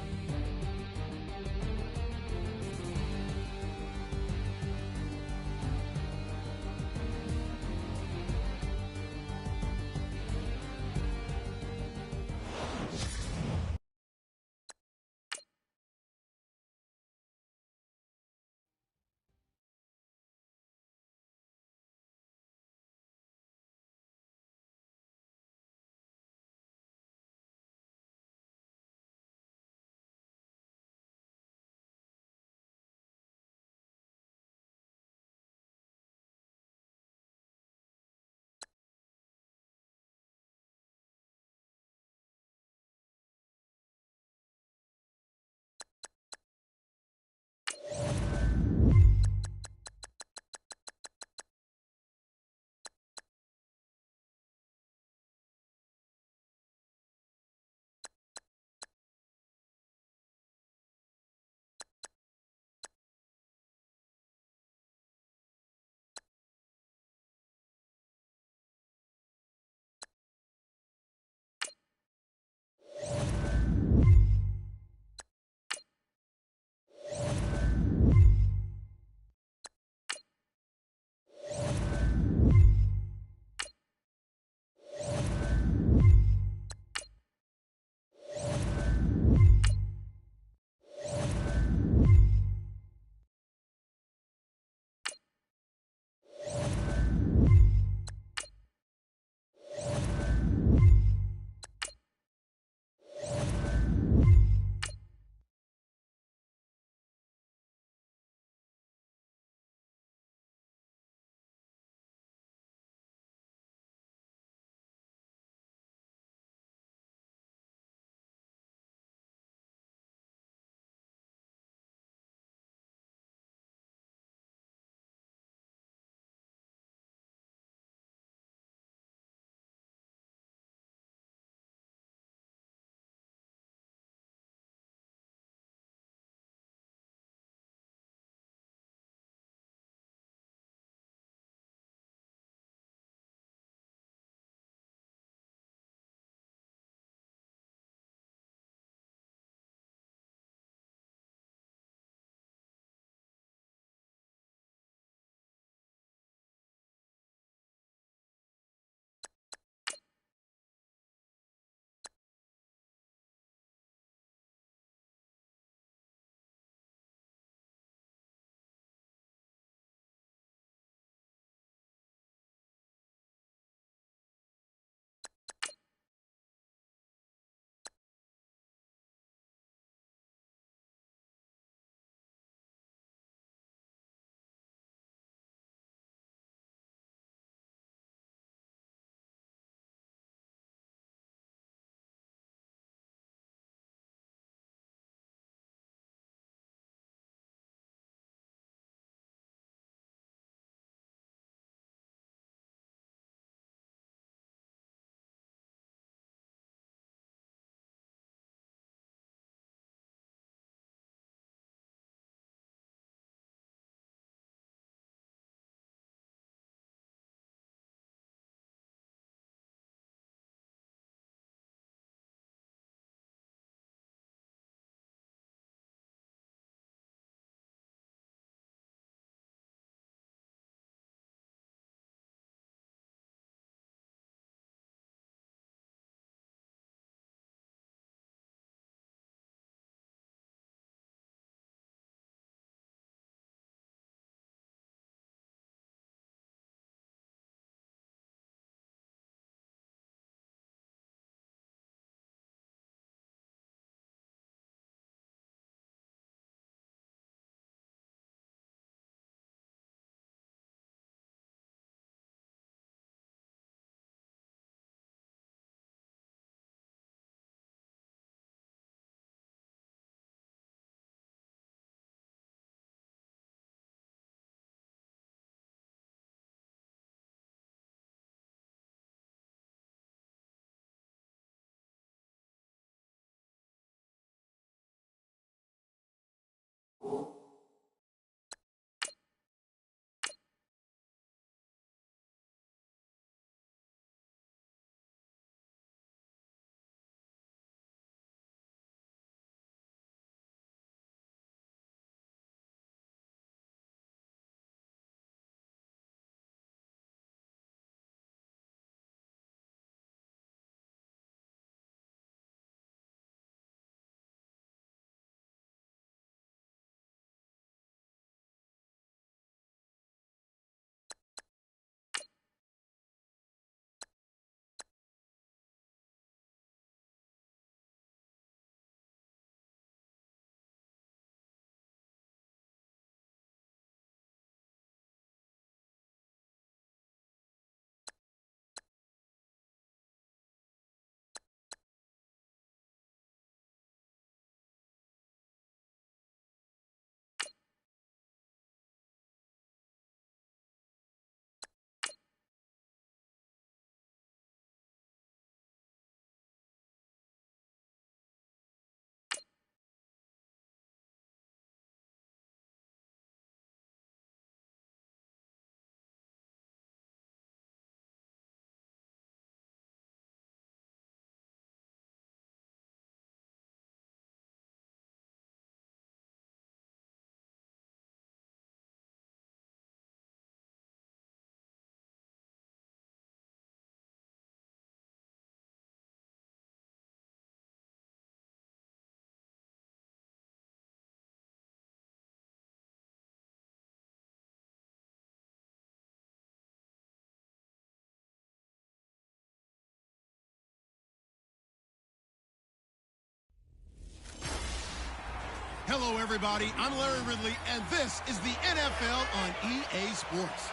Hello, everybody. I'm Larry Ridley, and this is the NFL on EA Sports.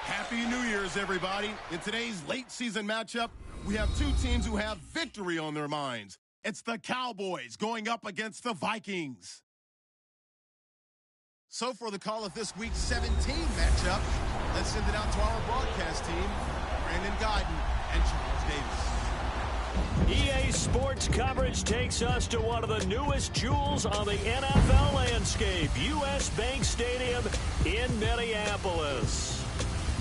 Happy New Year's, everybody. In today's late-season matchup, we have two teams who have victory on their minds. It's the Cowboys going up against the Vikings. So for the call of this week's 17 matchup, let's send it out to our broadcast team, Brandon Guyton and Charles Davis. EA Sports coverage takes us to one of the newest jewels on the NFL landscape, U.S. Bank Stadium in Minneapolis.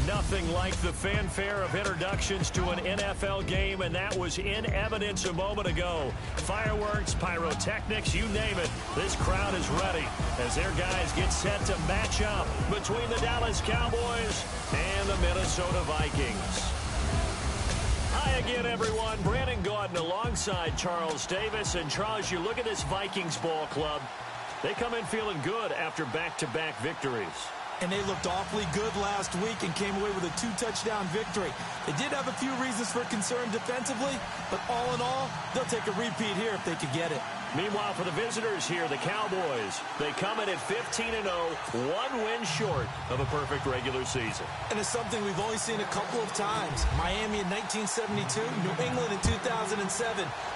Nothing like the fanfare of introductions to an NFL game, and that was in evidence a moment ago. Fireworks, pyrotechnics, you name it. This crowd is ready as their guys get set to match up between the Dallas Cowboys and the Minnesota Vikings. Hi again, everyone. Brandon Guyton alongside Charles Davis. And Charles, you look at this Vikings ball club. They come in feeling good after back-to-back victories. And they looked awfully good last week and came away with a 2-touchdown victory. They did have a few reasons for concern defensively, but all in all, they'll take a repeat here if they could get it. Meanwhile, for the visitors here, the Cowboys, they come in at 15-0, one win short of a perfect regular season. And it's something we've only seen a couple of times. Miami in 1972, New England in 2007.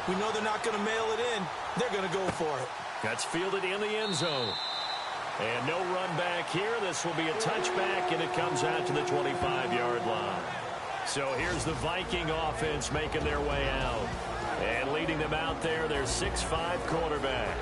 We know they're not going to mail it in. They're going to go for it. That's fielded in the end zone. And no run back here. This will be a touchback, and it comes out to the 25-yard line. So here's the Viking offense making their way out. And leading them out there, their 6'5" quarterback.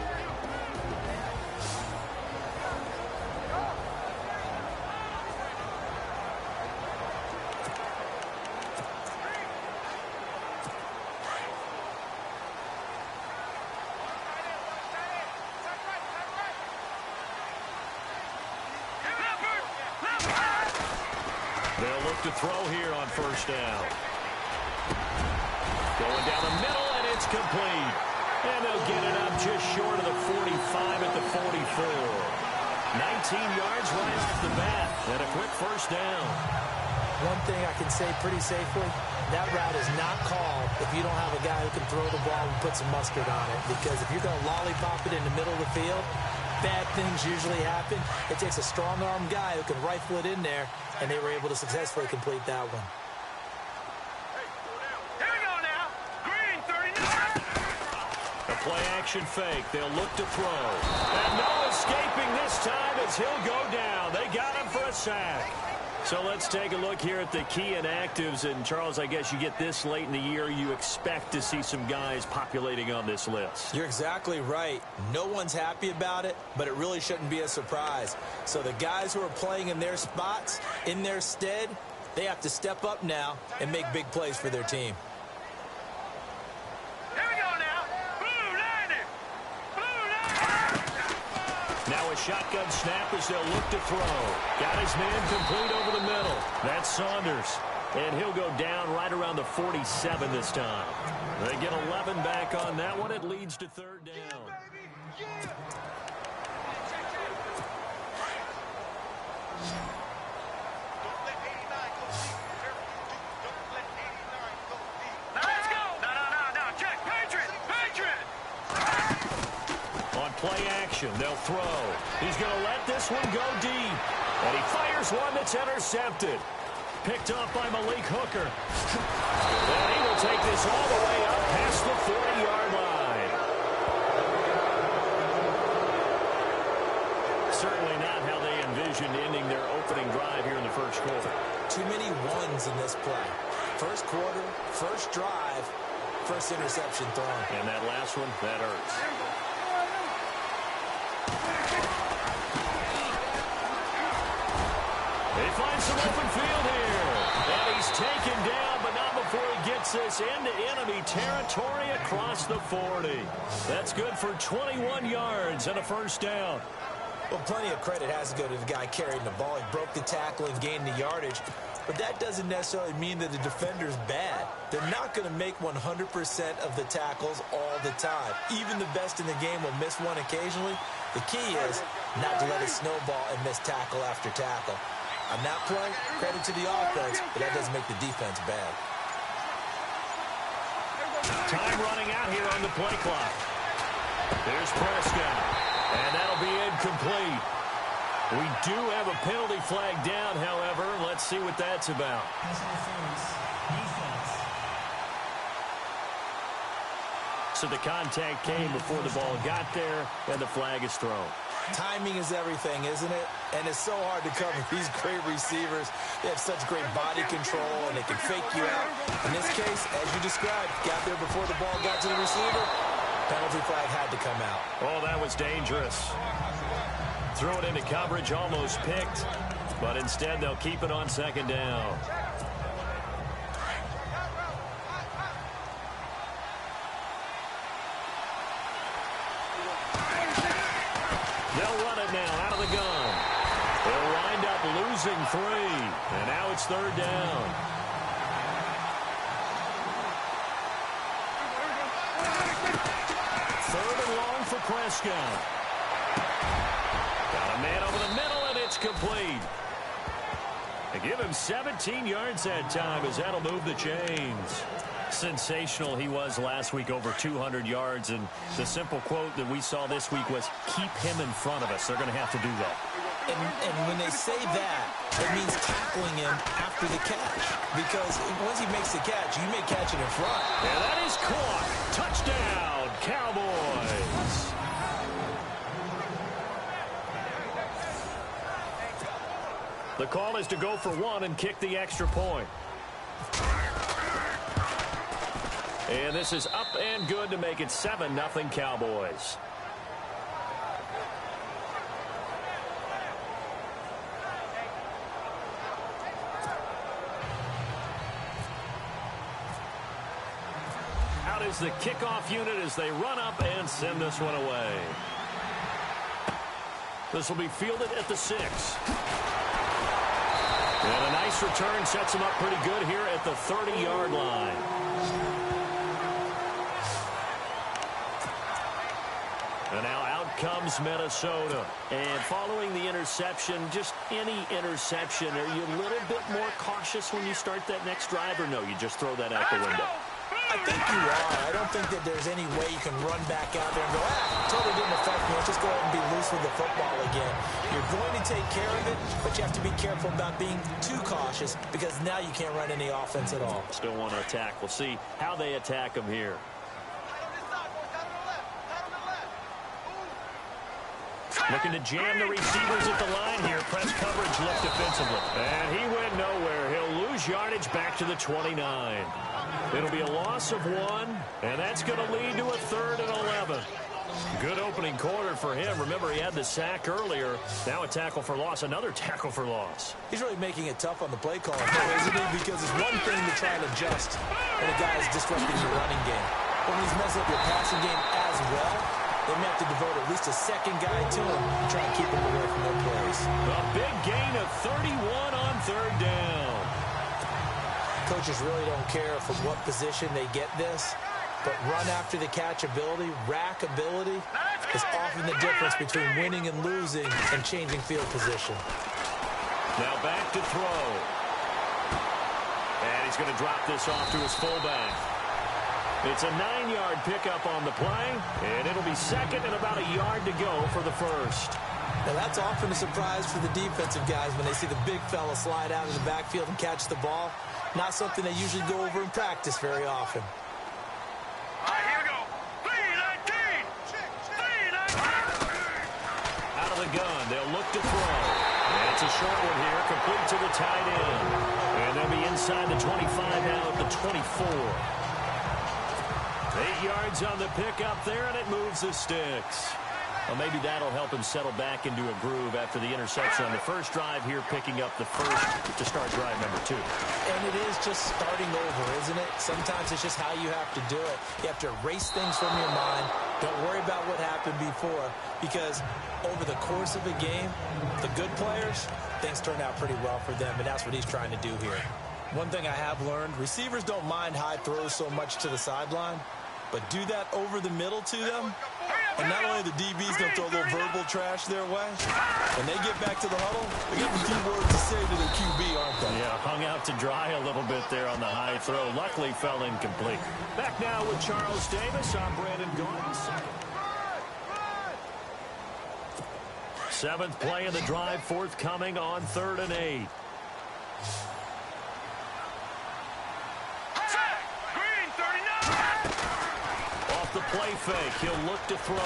They'll look to throw here on first down. Going down the middle, and it's complete. And they'll get it up just short of the 45 at the 44. 19 yards right off the bat, and a quick first down. One thing I can say pretty safely, that route is not called if you don't have a guy who can throw the ball and put some mustard on it. Because if you're going to lollipop it in the middle of the field, bad things usually happen. It takes a strong-arm guy who can rifle it in there, and they were able to successfully complete that one. Here we go now. Green, 39. A play-action fake. They'll look to throw. And no escaping this time as he'll go down. They got him for a sack. So let's take a look here at the key inactives. And, Charles, I guess you get this late in the year, you expect to see some guys populating on this list. You're exactly right. No one's happy about it, but it really shouldn't be a surprise. So the guys who are playing in their spots, in their stead, they have to step up now and make big plays for their team. Here we go now. Blue landing. Blue landing. Now a shotgun snap as they'll look to throw. Got his man complete over the middle. That's Saunders. And he'll go down right around the 47 this time. They get 11 back on that one. It leads to third down. Let's go. No. Check. Patriot. On play action, they'll throw. He's going to let this one go deep. And he fires one that's intercepted. Picked off by Malik Hooker. And he will take this all the way up past the 40-yard line. Certainly not how they envisioned ending their opening drive here in the first quarter. Too many ones in this play. First quarter, first drive, first interception thrown. And that last one, that hurts. They find some open field here. And he's taken down, but not before he gets this into enemy territory across the 40. That's good for 21 yards and a first down. Well, plenty of credit has to go to the guy carrying the ball. He broke the tackle and gained the yardage. But that doesn't necessarily mean that the defender's bad. They're not going to make 100% of the tackles all the time. Even the best in the game will miss one occasionally. The key is not to let it snowball and miss tackle after tackle. On that play, credit to the offense, but that doesn't make the defense bad. Time running out here on the play clock. There's Prescott. And that'll be incomplete. We do have a penalty flag down, however. Let's see what that's about. Pass interference. Defense. So the contact came before the ball got there, and the flag is thrown. Timing is everything, isn't it? And it's so hard to cover these great receivers. They have such great body control, and they can fake you out. In this case, as you described, got there before the ball got to the receiver. Penalty flag had to come out. Oh, that was dangerous. Threw it into coverage, almost picked, but instead they'll keep it on second down. They'll run it now out of the gun. They'll wind up losing 3, and now it's third down. Third and long for Prescott. Got a man over the middle, and it's complete. They give him 17 yards that time as that'll move the chains. Sensational he was last week, over 200 yards, and the simple quote that we saw this week was, keep him in front of us. They're going to have to do that. And when they say that, it means tackling him after the catch. Because once he makes the catch, you may catch it in front. And that is caught. Touchdown, Cowboys. The call is to go for 1 and kick the extra point. And this is up and good to make it 7-0 Cowboys. Out is the kickoff unit as they run up and send this one away. This will be fielded at the 6. And a nice return sets him up pretty good here at the 30-yard line. And now out comes Minnesota. And following the interception, just any interception, are you a little bit more cautious when you start that next drive, or no, you just throw that out the window? I think you are. I don't think that there's any way you can run back out there and go, totally didn't affect me. Let's just go ahead and be loose with the football again. You're going to take care of it, but you have to be careful about being too cautious because now you can't run any offense at all. Still want to attack. We'll see how they attack him here. Looking to jam the receivers at the line here. Press coverage look defensively. And he went nowhere. He'll lose yardage back to the 29. It'll be a loss of 1, and that's going to lead to a 3rd and 11. Good opening quarter for him. Remember, he had the sack earlier. Now a tackle for loss, another tackle for loss. He's really making it tough on the play call, isn't he? Because it's one thing to try and adjust when a guy is disrupting your running game. But when he's messing up your passing game as well, they may have to devote at least a second guy to him and try and keep him away from their plays. A big gain of 31 on 3rd down. Coaches really don't care from what position they get this, but run after the catch ability, rack ability, is often the difference between winning and losing and changing field position. Now back to throw. And he's going to drop this off to his fullback. It's a 9-yard pickup on the play, and it'll be 2nd and about a yard to go for the 1st. Now that's often a surprise for the defensive guys when they see the big fella slide out of the backfield and catch the ball. Not something they usually go over in practice very often. All right, here we go. 3-19. Out of the gun, they'll look to throw. And it's a short one here, complete to the tight end. And they'll be inside the 25 now at the 24. 8 yards on the pickup there, and it moves the sticks. Well, maybe that'll help him settle back into a groove after the interception on the first drive here, picking up the first to start drive number 2. And it is just starting over, isn't it? Sometimes it's just how you have to do it. You have to erase things from your mind. Don't worry about what happened before, because over the course of a game, the good players, things turn out pretty well for them, and that's what he's trying to do here. One thing I have learned, receivers don't mind high throws so much to the sideline, but do that over the middle to them, and not only the DB's going to throw a little verbal trash their way, when they get back to the huddle, they got a few words to say to their QB, aren't they? Yeah, hung out to dry a little bit there on the high throw. Luckily fell incomplete. Back now with Charles Davis. I'm Brandon Gordon. Seventh play of the drive forthcoming on 3rd and 8. Green 39. Off the play fake, he'll look to throw.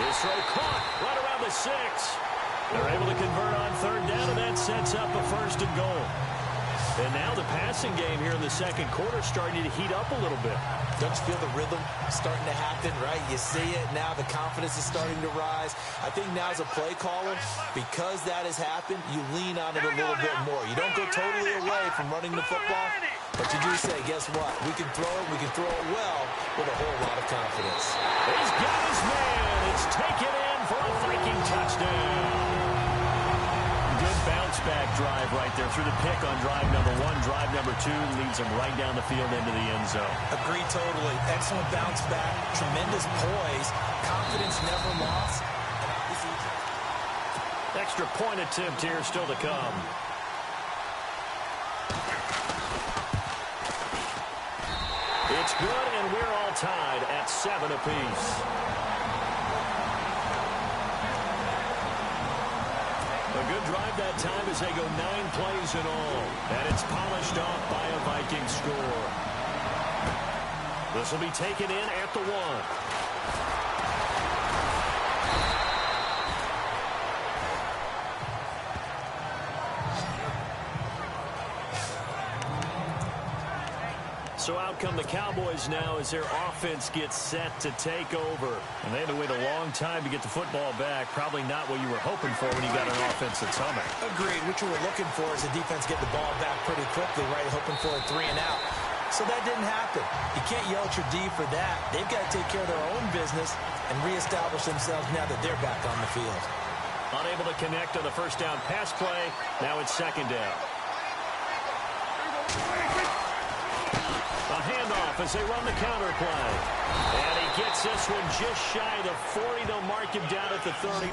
His throw caught right around the 6. They're able to convert on 3rd down, and that sets up a 1st and goal. And now the passing game here in the second quarter starting to heat up a little bit. Don't you feel the rhythm starting to happen, right? You see it now. The confidence is starting to rise. I think now as a play caller, because that has happened, you lean on it a little bit more. You don't go totally away from running the football, but you do say, guess what? We can throw it. We can throw it well with a whole lot of confidence. He's got his man. It's taken in for a Viking touchdown. Good bounce-back drive right there through the pick on drive number 1. Drive number 2 leads him right down the field into the end zone. Agree totally. Excellent bounce back. Tremendous poise. Confidence never lost. Extra point attempt here still to come. It's good, and we're all tied at 7 apiece. A good drive that time as they go 9 plays in all. And it's polished off by a Viking score. This will be taken in at the 1. So out come the Cowboys now as their offense gets set to take over. And they had to wait a long time to get the football back. Probably not what you were hoping for when you got an offense that's humming. Agreed. What you were looking for is the defense get the ball back pretty quickly, right? Hoping for a 3 and out. So that didn't happen. You can't yell at your D for that. They've got to take care of their own business and reestablish themselves now that they're back on the field. Unable to connect on the first down pass play. Now it's 2nd down. A handoff as they run the counter play. And he gets this one just shy of the 40. They'll mark him down at the 39.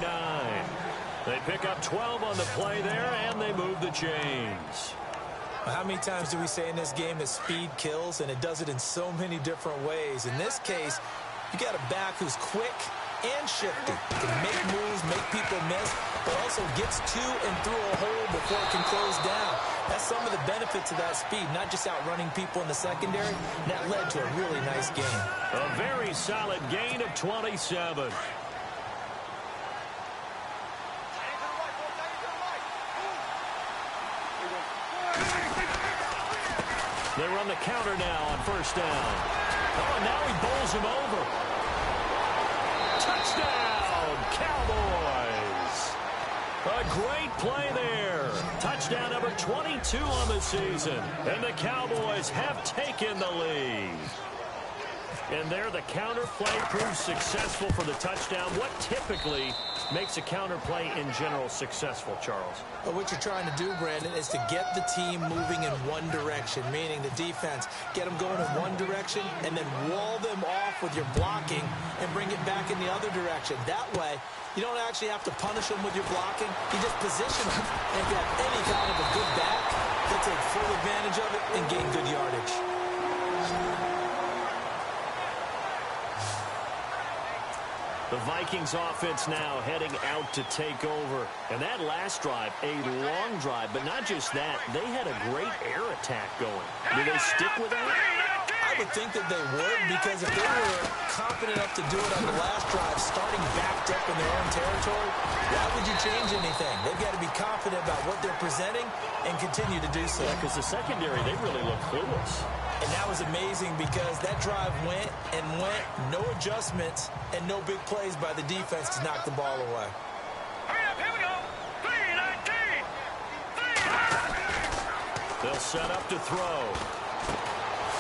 They pick up 12 on the play there, and they move the chains. How many times do we say in this game that speed kills, and it does it in so many different ways? In this case, you got a back who's quick and shifty. Can make moves, make people miss, but also gets to and through a hole before it can close down. That's some of the benefits of that speed, not just outrunning people in the secondary. That led to a really nice game. A very solid gain of 27. They run the counter now on 1st down. Oh, and now he bowls him over. Touchdown, Cowboys. A great play there. Touchdown number 22 on the season. And the Cowboys have taken the lead. And there the counter play proves successful for the touchdown. What typically makes a counter play in general successful, Charles? Well, what you're trying to do, Brandon, is to get the team moving in one direction, meaning the defense, get them going in one direction and then wall them off with your blocking and bring it back in the other direction. That way, you don't actually have to punish them with your blocking. You just position them. And if you have any kind of a good back, they'll take full advantage of it and gain good yardage. The Vikings offense now heading out to take over. And that last drive, a long drive, but not just that, they had a great air attack going. Do they stick with that? I would think that they would, because if they were confident enough to do it on the last drive, starting backed up in their own territory, why would you change anything? They've got to be confident about what they're presenting and continue to do so. Yeah, because the secondary, they really look clueless. And that was amazing because that drive went and went, no adjustments, and no big plays by the defense to knock the ball away. Hurry up, here we go. 3-19. They'll set up to throw.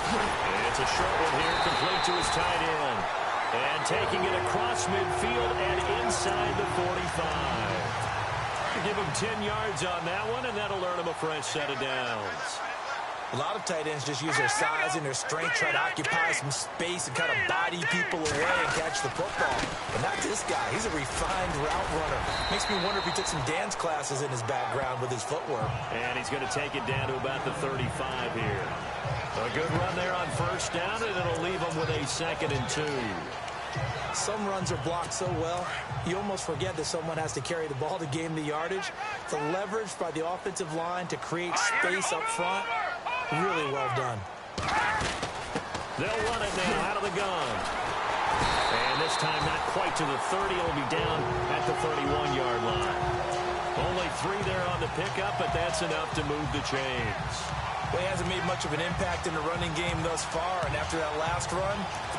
It's a short one here, complete to his tight end. And taking it across midfield and inside the 45. Give him 10 yards on that one, and that'll earn him a fresh set of downs. A lot of tight ends just use their size and their strength, try to occupy some space and kind of body people away and catch the football. But not this guy. He's a refined route runner. Makes me wonder if he took some dance classes in his background with his footwork. And he's going to take it down to about the 35 here. A good run there on 1st down, and it'll leave him with a 2nd and 2. Some runs are blocked so well, you almost forget that someone has to carry the ball to gain the yardage. The leverage by the offensive line to create space up front, really well done. They'll run it now out of the gun. And this time not quite to the 30. It'll be down at the 31-yard line. Only 3 there on the pickup, but that's enough to move the chains. Well, he hasn't made much of an impact in the running game thus far, and after that last run,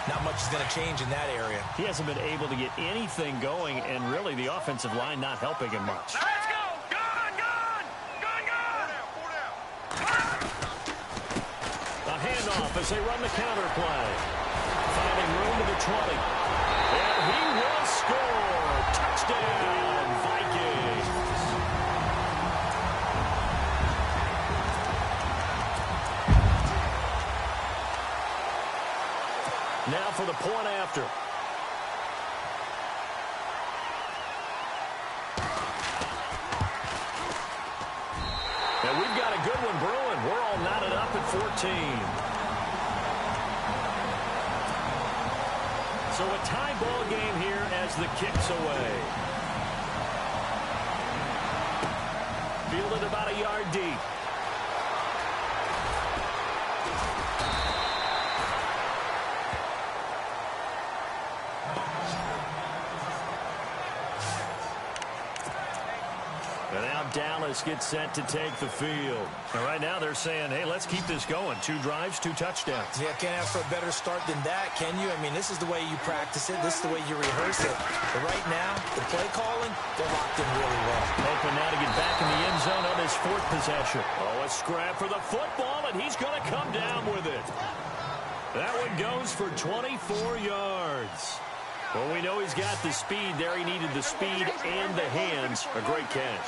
not much is going to change in that area. He hasn't been able to get anything going, and really the offensive line not helping him much. Let's go! Gun! Gun! Gun! Gun! A handoff as they run the counter play. Finding room to the 20. And he will score. Touchdown, Vikings. Now for the point after. And we've got a good one brewing. We're all knotted up at 14. So a tie ball game here as the kick's away. Fielded about a yard deep. And now Dallas gets set to take the field. And right now they're saying, hey, let's keep this going. 2 drives, 2 touchdowns. Yeah, can't ask for a better start than that, can you? I mean, this is the way you practice it. This is the way you rehearse it. But right now, the play calling, they're locked in really well. Hoping now to get back in the end zone on his 4th possession. Oh, a scrap for the football, and he's going to come down with it. That one goes for 24 yards. Well, we know he's got the speed there. He needed the speed and the hands. A great catch.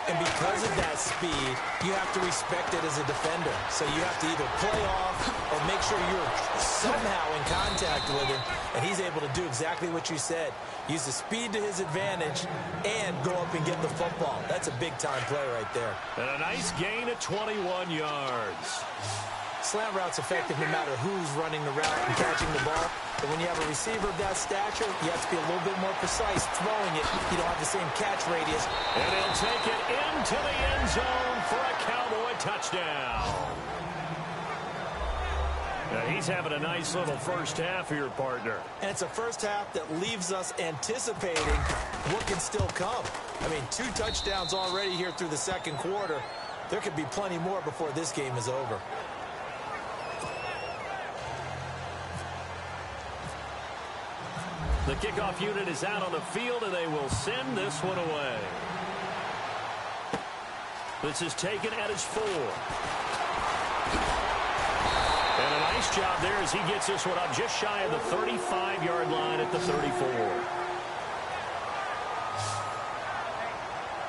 And because of that speed, you have to respect it as a defender. So you have to either play off or make sure you're somehow in contact with him. And he's able to do exactly what you said. Use the speed to his advantage and go up and get the football. That's a big-time play right there. And a nice gain of 21 yards. Slant route's effective no matter who's running the route and catching the ball. But when you have a receiver of that stature, you have to be a little bit more precise throwing it. You don't have the same catch radius. And he'll take it into the end zone for a Cowboy touchdown. Now he's having a nice little first half here, partner. And it's a first half that leaves us anticipating what can still come. I mean, 2 touchdowns already here through the second quarter. There could be plenty more before this game is over. The kickoff unit is out on the field, and they will send this one away. This is taken at his 4. And a nice job there as he gets this one up just shy of the 35-yard line at the 34.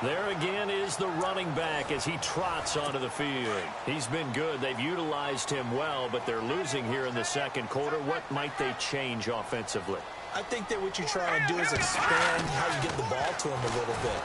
There again is the running back as he trots onto the field. He's been good. They've utilized him well, but they're losing here in the second quarter. What might they change offensively? I think that what you try and do is expand how you get the ball to him a little bit.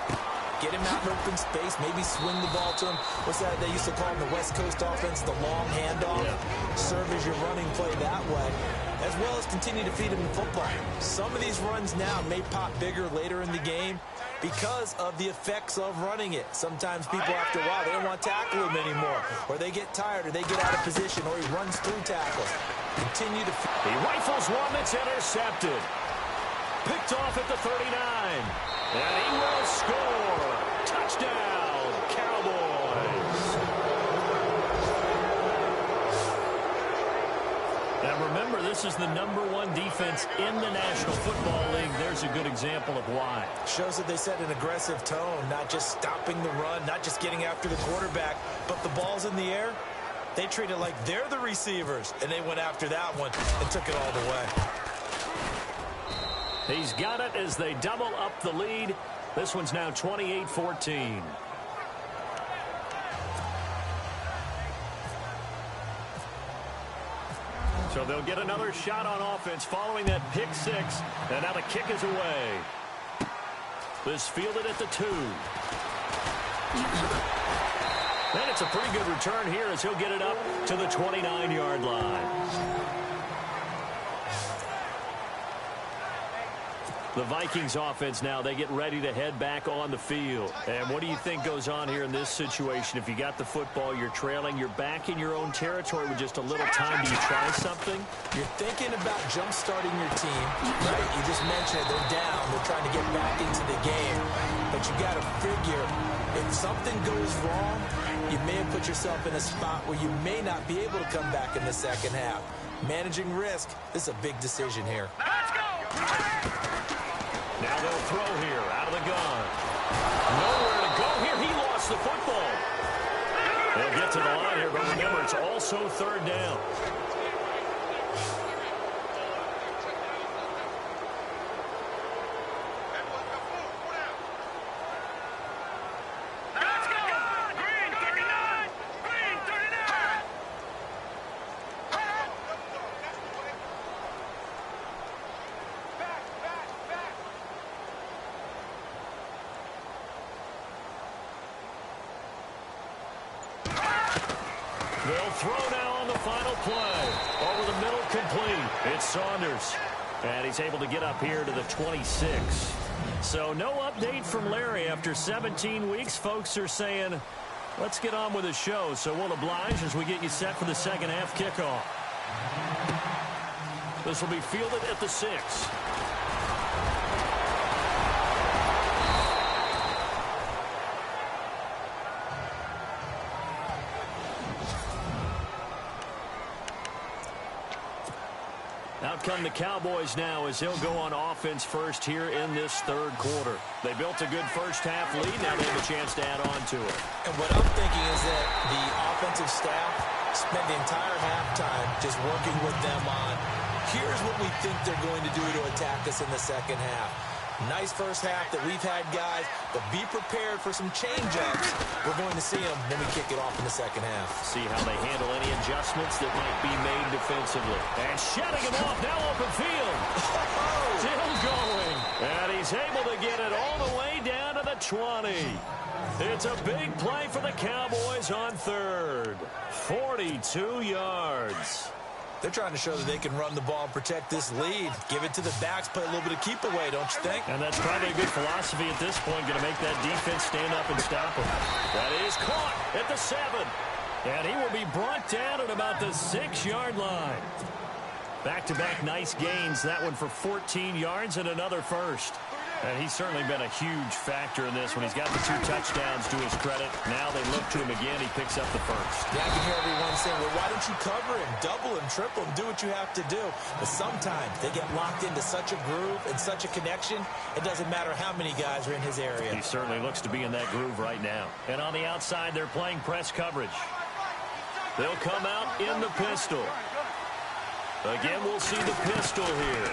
Get him out in open space, maybe swing the ball to him. What's that they used to call in the West Coast offense, the long handoff? Yeah. Serve as your running play that way, as well as continue to feed him the football. Some of these runs now may pop bigger later in the game because of the effects of running it. Sometimes people, after a while, they don't want to tackle him anymore, or they get tired, or they get out of position, or he runs through tackles. Continue to... He rifles one that's intercepted. Picked off at the 39. And he will score. Touchdown, Cowboys. Now remember, this is the #1 defense in the National Football League. There's a good example of why. Shows that they set an aggressive tone, not just stopping the run, not just getting after the quarterback, but the ball's in the air. They treat it like they're the receivers, and they went after that one and took it all the way. He's got it as they double up the lead. This one's now 28-14. So they'll get another shot on offense following that pick 6. And now the kick is away. This fielded at the 2. And it's a pretty good return here as he'll get it up to the 29-yard line. The Vikings offense now, they get ready to head back on the field. And what do you think goes on here in this situation? If you got the football, you're trailing, you're back in your own territory with just a little time. Do you try something? You're thinking about jump-starting your team, right? You just mentioned they're down. They're trying to get back into the game. But you got to figure, if something goes wrong, you may have put yourself in a spot where you may not be able to come back in the second half. Managing risk, this is a big decision here. Let's go! Now they'll throw here out of the gun. Nowhere to go here. He lost the football. They'll get to the line here, but remember, it's also third down. Let's go! Green 39! Green 39! They'll throw now on the final play. Over the middle, complete. It's Saunders. And he's able to get up here to the 26. So no update from Larry after 17 weeks. Folks are saying, let's get on with the show. So we'll oblige as we get you set for the second half kickoff. This will be fielded at the 6. Out come the Cowboys now as he'll go on offense first here in this third quarter. They built a good first half lead. Now they have a chance to add on to it. And what I'm thinking is that the offensive staff spent the entire halftime just working with them on, here's what we think they're going to do to attack us in the second half. Nice first half that we've had, guys, but be prepared for some change-ups. We're going to see them when we kick it off in the second half. See how they handle any adjustments that might be made defensively. And shutting him off, now open field. Still going. And he's able to get it all the way down to the 20. It's a big play for the Cowboys on third. 42 yards. They're trying to show that they can run the ball and protect this lead. Give it to the backs, play a little bit of keep away, don't you think? And that's probably a good philosophy at this point, going to make that defense stand up and stop him. That is caught at the 7. And he will be brought down at about the 6-yard line. Back-to-back nice gains. That one for 14 yards and another first. And he's certainly been a huge factor in this when he's got the 2 touchdowns to his credit. Now they look to him again. He picks up the first. Yeah, I can hear everyone saying, well, why don't you cover him, double him, triple him, do what you have to do. But sometimes they get locked into such a groove and such a connection, it doesn't matter how many guys are in his area. He certainly looks to be in that groove right now. And on the outside, they're playing press coverage. They'll come out in the pistol. Again, we'll see the pistol here.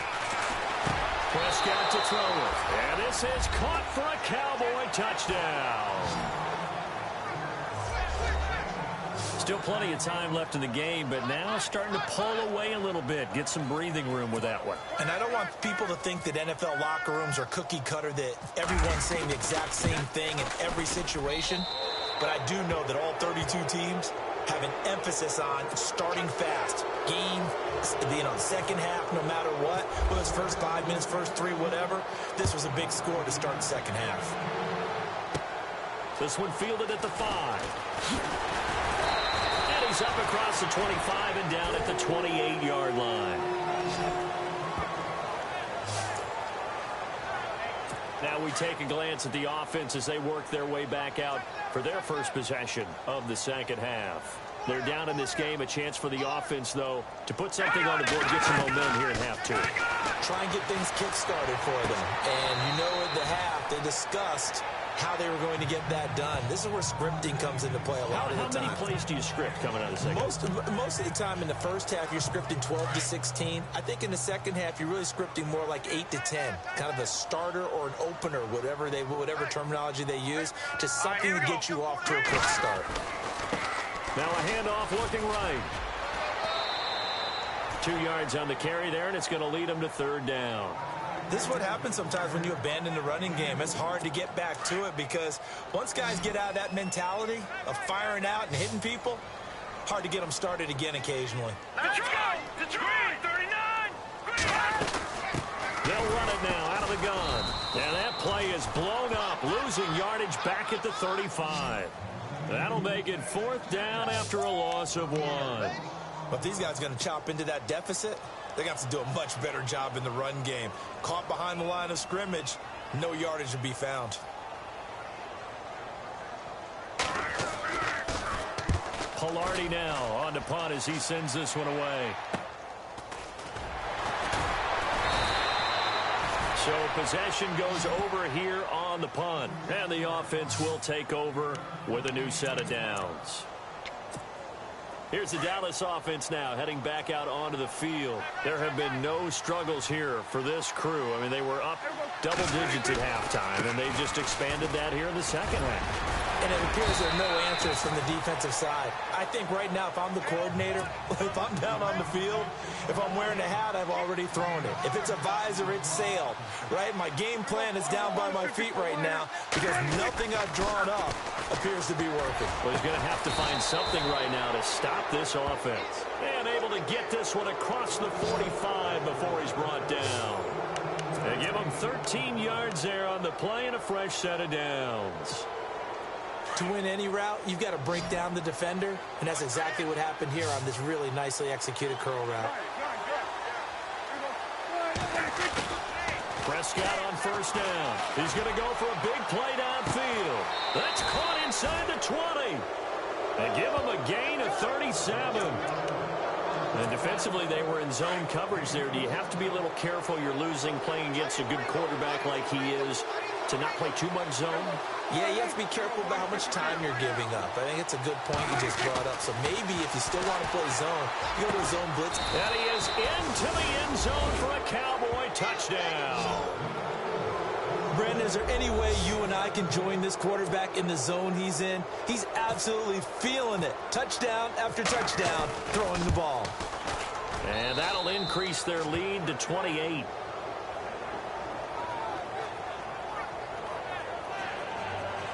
Prescott to throw it. And this is caught for a Cowboy touchdown. Still plenty of time left in the game, but now starting to pull away a little bit. Get some breathing room with that one. And I don't want people to think that NFL locker rooms are cookie cutter, that everyone's saying the exact same thing in every situation. But I do know that all 32 teams have an emphasis on starting fast. Game, the second half, no matter what. Whether it's first 5 minutes, first 3, whatever. This was a big score to start the second half. This one fielded at the 5. And he's up across the 25 and down at the 28-yard line. Now we take a glance at the offense as they work their way back out for their first possession of the second half. They're down in this game. A chance for the offense, though, to put something on the board, get some momentum here in half 2. Try and get things kick-started for them. And you know at the half, they discussed how they were going to get that done. This is where scripting comes into play a lot of the time. How many plays do you script coming out of the second? Most of the time in the first half, you're scripting 12 to 16. I think in the second half, you're really scripting more like 8 to 10. Kind of a starter or an opener, whatever terminology they use, just something to get you off to a quick start. Now a handoff looking right. 2 yards on the carry there, and it's going to lead them to third down. This is what happens sometimes when you abandon the running game. It's hard to get back to it because once guys get out of that mentality of firing out and hitting people, hard to get them started again occasionally. Let's go! It's green 39! They'll run it now out of the gun. And that play is blown up, losing yardage back at the 35. That'll make it 4th down after a loss of 1. But if these guys are going to chop into that deficit, they're going to have to do a much better job in the run game. Caught behind the line of scrimmage, no yardage to be found. Pilardi now on to punt as he sends this one away. So possession goes over here on the punt. And the offense will take over with a new set of downs. Here's the Dallas offense now heading back out onto the field. There have been no struggles here for this crew. I mean, they were up double digits at halftime, and they just expanded that here in the second half. And it appears there are no answers from the defensive side. I think right now, if I'm the coordinator, if I'm down on the field, if I'm wearing a hat, I've already thrown it. If it's a visor, it's sailed, right? My game plan is down by my feet right now because nothing I've drawn up appears to be working. Well, he's going to have to find something right now to stop this offense. And able to get this one across the 45 before he's brought down. They give him 13 yards there on the play and a fresh set of downs. To win any route, you've got to break down the defender, and that's exactly what happened here on this really nicely executed curl route. Prescott on 1st down. He's going to go for a big play downfield. That's caught inside the 20. They give him a gain of 37. And defensively, they were in zone coverage there. Do you have to be a little careful? You're losing playing against a good quarterback like he is to not play too much zone? Yeah, you have to be careful about how much time you're giving up. I think it's a good point you just brought up. So maybe if you still want to play zone, you go to a zone blitz. And he is into the end zone for a Cowboy touchdown. Brandon, is there any way you and I can join this quarterback in the zone he's in? He's absolutely feeling it. Touchdown after touchdown, throwing the ball. And that'll increase their lead to 28.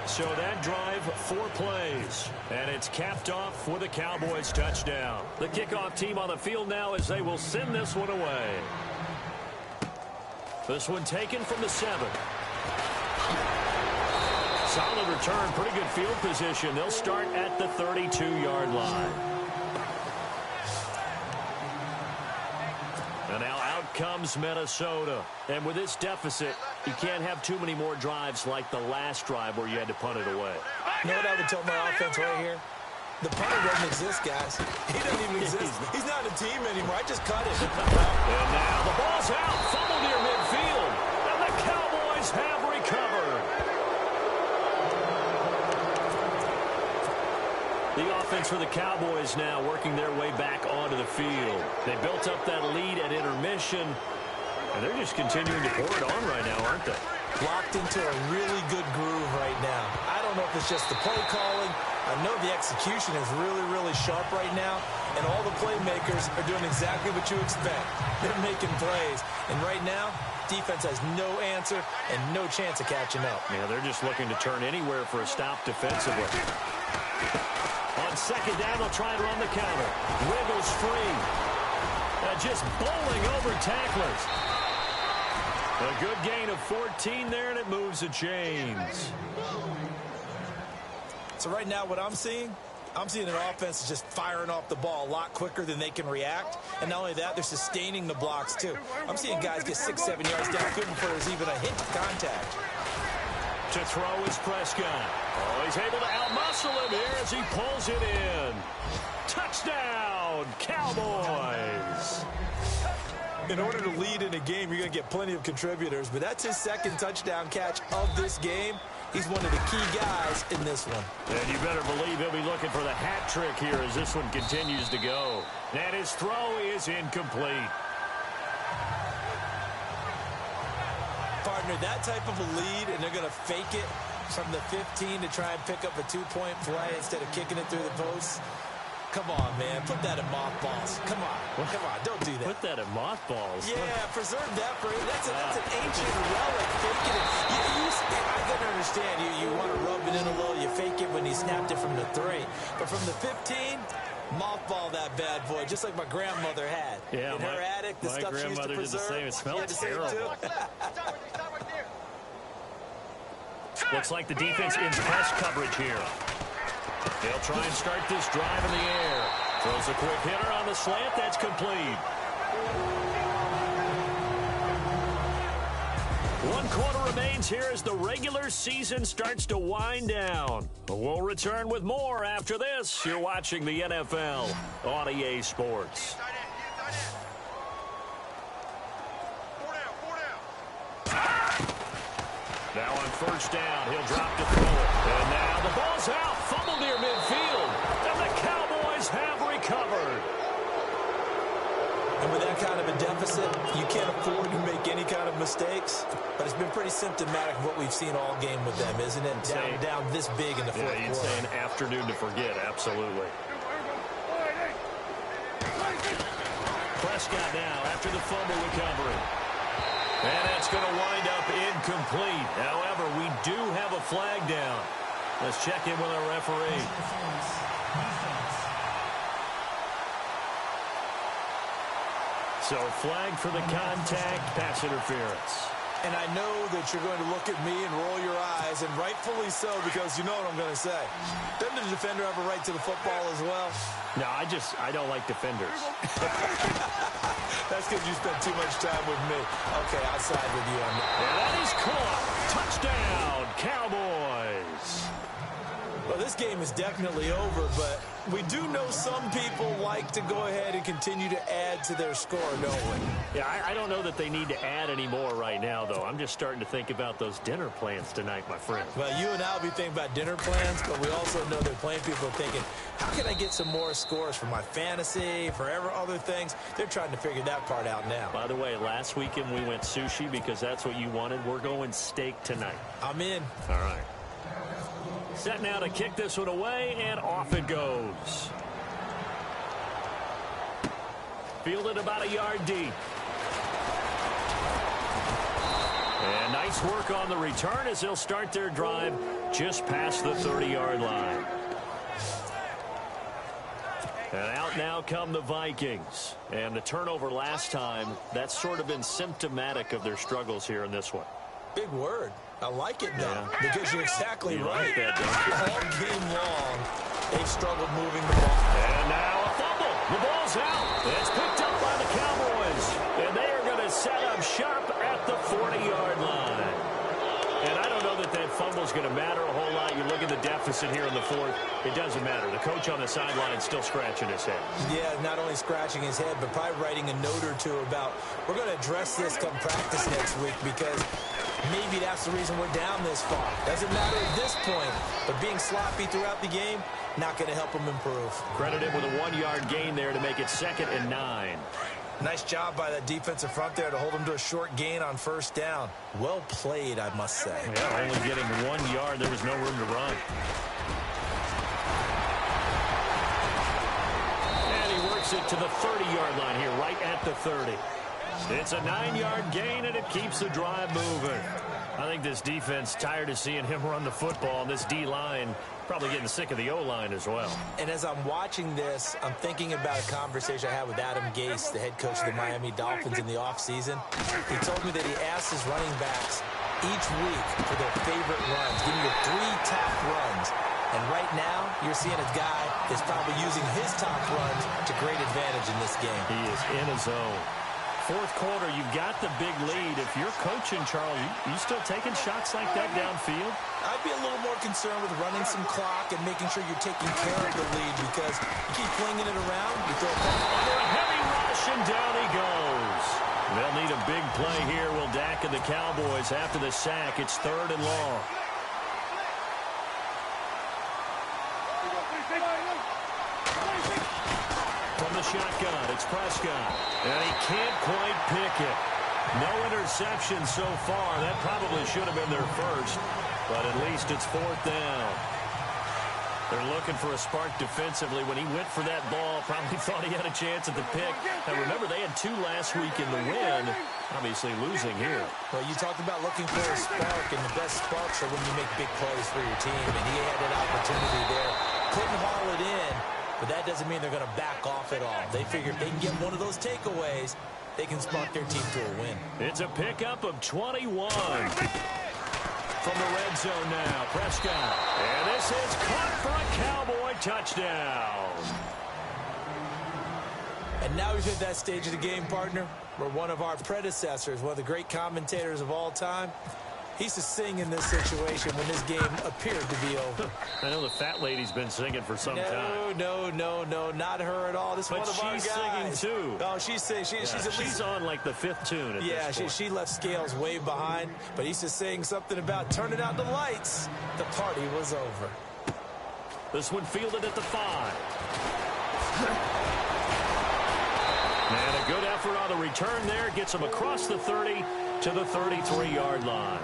So that drive, 4 plays. And it's capped off with a Cowboys touchdown. The kickoff team on the field now as they will send this one away. This one taken from the 7. Solid return, pretty good field position. They'll start at the 32-yard line. And now out comes Minnesota. And with this deficit, you can't have too many more drives like the last drive where you had to punt it away. You know what I would tell my offense right here? The punter doesn't exist, guys. He doesn't even exist. He's not a team anymore. I just cut it. And now the ball's out. Fumble near midfield. And the Cowboys have recovered. The offense for the Cowboys now working their way back onto the field. They built up that lead at intermission, and they're just continuing to pour it on right now, aren't they? Locked into a really good groove right now. I don't know if it's just the play calling. I know the execution is really, really sharp right now, and all the playmakers are doing exactly what you expect. They're making plays, and right now, defense has no answer and no chance of catching up. Yeah, they're just looking to turn anywhere for a stop defensively. On 2nd down, they'll try and run the counter. Wiggles free. Just bowling over tacklers. A good gain of 14 there, and it moves the chains. So right now what I'm seeing an offense is just firing off the ball a lot quicker than they can react. And not only that, they're sustaining the blocks too. I'm seeing guys get 6-7 yards downfield before there's even a hit contact. To throw is Prescott. Oh, he's able to outmuscle him here as he pulls it in. Touchdown, Cowboys. In order to lead in a game, you're going to get plenty of contributors, but that's his 2nd touchdown catch of this game. He's one of the key guys in this one. And you better believe he'll be looking for the hat trick here as this one continues to go. And his throw is incomplete. Partner, that type of a lead, and they're going to fake it from the 15 to try and pick up a 2-point play instead of kicking it through the posts. Come on, man. Put that in mothballs. Come on. Come on. Don't do that. Put that in mothballs. Yeah, preserve that for you. That's an ancient relic. Fake it. I can understand. You want to rub it in a little. You fake it when he snapped it from the 3. But from the 15, mothball that bad boy, just like my grandmother had. Yeah, in her attic, the stuff she used to preserve. Did the same. It smelled terrible. Looks like the defense in press coverage here. They'll try and start this drive in the air. Throws a quick hitter on the slant. That's complete. 1 quarter remains here as the regular season starts to wind down. We'll return with more after this. You're watching the NFL on EA Sports. Now on first down, he'll drop to throw it. And now the ball's out. Fumble near midfield. And the Cowboys have recovered. And with that kind of a deficit, you can't afford to make any kind of mistakes. But it's been pretty symptomatic of what we've seen all game with them, isn't it? Down this big in the fourth quarter. Yeah, you'd say an afternoon to forget, absolutely. Prescott now after the fumble recovery. And that's going to wind up incomplete. However, we do have a flag down. Let's check in with our referee. So flag for the contact, pass interference. And I know that you're going to look at me and roll your eyes, and rightfully so, because you know what I'm going to say. Doesn't the defender have a right to the football as well? No, I don't like defenders. That's because you spent too much time with me. Okay, I'll side with you on that. And that is caught. Touchdown, Cowboys. Well, this game is definitely over, but we do know some people like to go ahead and continue to add to their score, don't we? Yeah, I don't know that they need to add any more right now, though. I'm just starting to think about those dinner plans tonight, my friend. Well, you and I will be thinking about dinner plans, but we also know that plenty of people are thinking, how can I get some more scores for my fantasy, for other things? They're trying to figure that part out now. By the way, last weekend we went sushi because that's what you wanted. We're going steak tonight. I'm in. All right. Set now to kick this one away, and off it goes. Fielded about a yard deep. And nice work on the return as they'll start their drive just past the 30-yard line. And out now come the Vikings. And the turnover last time, that's sort of been symptomatic of their struggles here in this one. Big word. I like it now, because you're exactly right. Like that, all game long, they've struggled moving the ball. And now a fumble. The ball's out. It's picked up by the Cowboys. And they are going to set up shop at the 40-yard line. And I don't know that that fumble's going to matter a whole lot. You look at the deficit here in the fourth. It doesn't matter. The coach on the sideline is still scratching his head. Yeah, not only scratching his head, but probably writing a note or two about, we're going to address this come practice next week, because maybe that's the reason we're down this far. Doesn't matter at this point, but being sloppy throughout the game, not going to help them improve. Credited with a 1-yard gain there to make it 2nd and 9. Nice job by that defensive front there to hold them to a short gain on first down. Well played, I must say. Yeah, only getting 1 yard. There was no room to run. And he works it to the 30-yard line here, right at the 30. It's a 9-yard gain, and it keeps the drive moving. I think this defense tired of seeing him run the football, and this D-line probably getting sick of the O-line as well. And as I'm watching this, I'm thinking about a conversation I had with Adam Gase, the head coach of the Miami Dolphins in the offseason. He told me that he asked his running backs each week for their favorite runs. Give me your 3 top runs. And right now, you're seeing a guy that's probably using his top runs to great advantage in this game. He is in his zone. Fourth quarter, you've got the big lead. If you're coaching, Charles, you still taking shots like that downfield? I'd be a little more concerned with running some clock and making sure you're taking care of the lead, because you keep flinging it around, you throw a under a heavy rush, and down he goes. They'll need a big play here, will Dak and the Cowboys after the sack. It's 3rd and long. From the shotgun, it's Prescott. And he can't quite pick it. No interception so far. That probably should have been their first. But at least it's 4th down. They're looking for a spark defensively. When he went for that ball, probably thought he had a chance at the pick. Now, remember, they had 2 last week in the win. Obviously losing here. Well, you talked about looking for a spark, and the best sparks are when you make big plays for your team. And he had that opportunity there. Couldn't haul it in. But that doesn't mean they're going to back off at all. They figure if they can get one of those takeaways, they can spark their team to a win. It's a pickup of 21. From the red zone now, Prescott. And this is caught for a Cowboy touchdown. And now we've hit that stage of the game, partner, where one of our predecessors, one of the great commentators of all time, he used to sing in this situation when this game appeared to be over. I know the fat lady's been singing for some time. No, not her at all. This is one of our guys. But she's singing, too. Oh, she's singing. She's on, like, the 5th tune at this point. She left Scales way behind, but he used to sing something about turning out the lights. The party was over. This one fielded at the 5. And a good effort on the return there. Gets him across the 30 to the 33-yard line.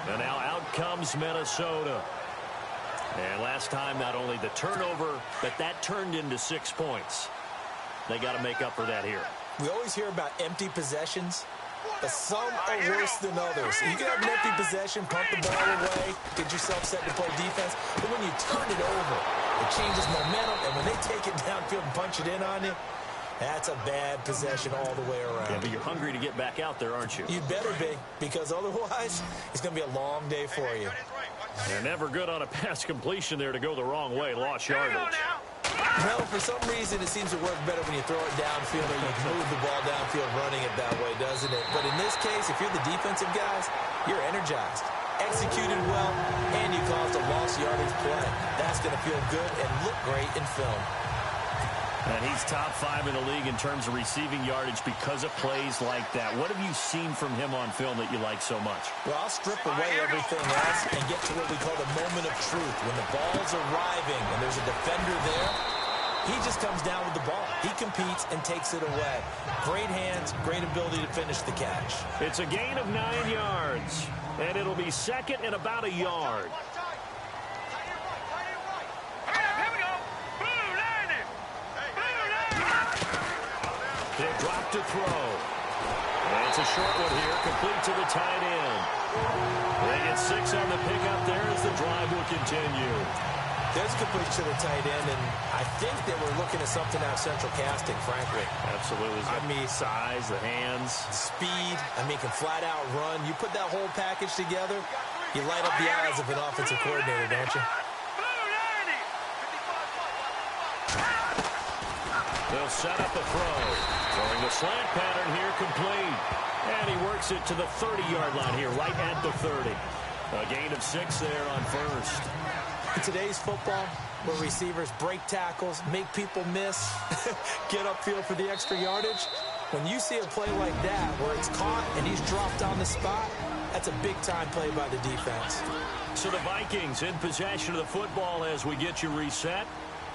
And now out comes Minnesota. And last time, not only the turnover, but that turned into 6 points. They got to make up for that here. We always hear about empty possessions, but some are worse than others. You can have an empty possession, punt the ball away, get yourself set to play defense, but when you turn it over, it changes momentum, and when they take it downfield and punch it in on you, that's a bad possession all the way around. Yeah, but you're hungry to get back out there, aren't you? You better be, because otherwise, it's going to be a long day for you. They're never good on a pass completion there to go the wrong way. Lost yardage. Well, for some reason, it seems to work better when you throw it downfield or you move the ball downfield running it that way, doesn't it? But in this case, if you're the defensive guys, you're energized, executed well, and you caused a lost yardage play. That's going to feel good and look great in film. And he's top 5 in the league in terms of receiving yardage because of plays like that. What have you seen from him on film that you like so much? Well, I'll strip away everything else and get to what we call the moment of truth. When the ball's arriving and there's a defender there, he just comes down with the ball. He competes and takes it away. Great hands, great ability to finish the catch. It's a gain of 9 yards, and it'll be second and about a yard. They drop to throw. And it's a short one here, complete to the tight end. They get 6 on the pickup there as the drive will continue. There's complete to the tight end, and I think they were looking at something out of central casting, frankly. Absolutely. I mean, size, the hands. Speed. I mean, can flat out run. You put that whole package together, you light up the eyes of an offensive coordinator, don't you? They'll set up a throw. Throwing the slant pattern here, complete. And he works it to the 30-yard line here, right at the 30. A gain of 6 there on first. In today's football, where receivers break tackles, make people miss, get upfield for the extra yardage, when you see a play like that where it's caught and he's dropped on the spot, that's a big-time play by the defense. So the Vikings in possession of the football as we get you reset.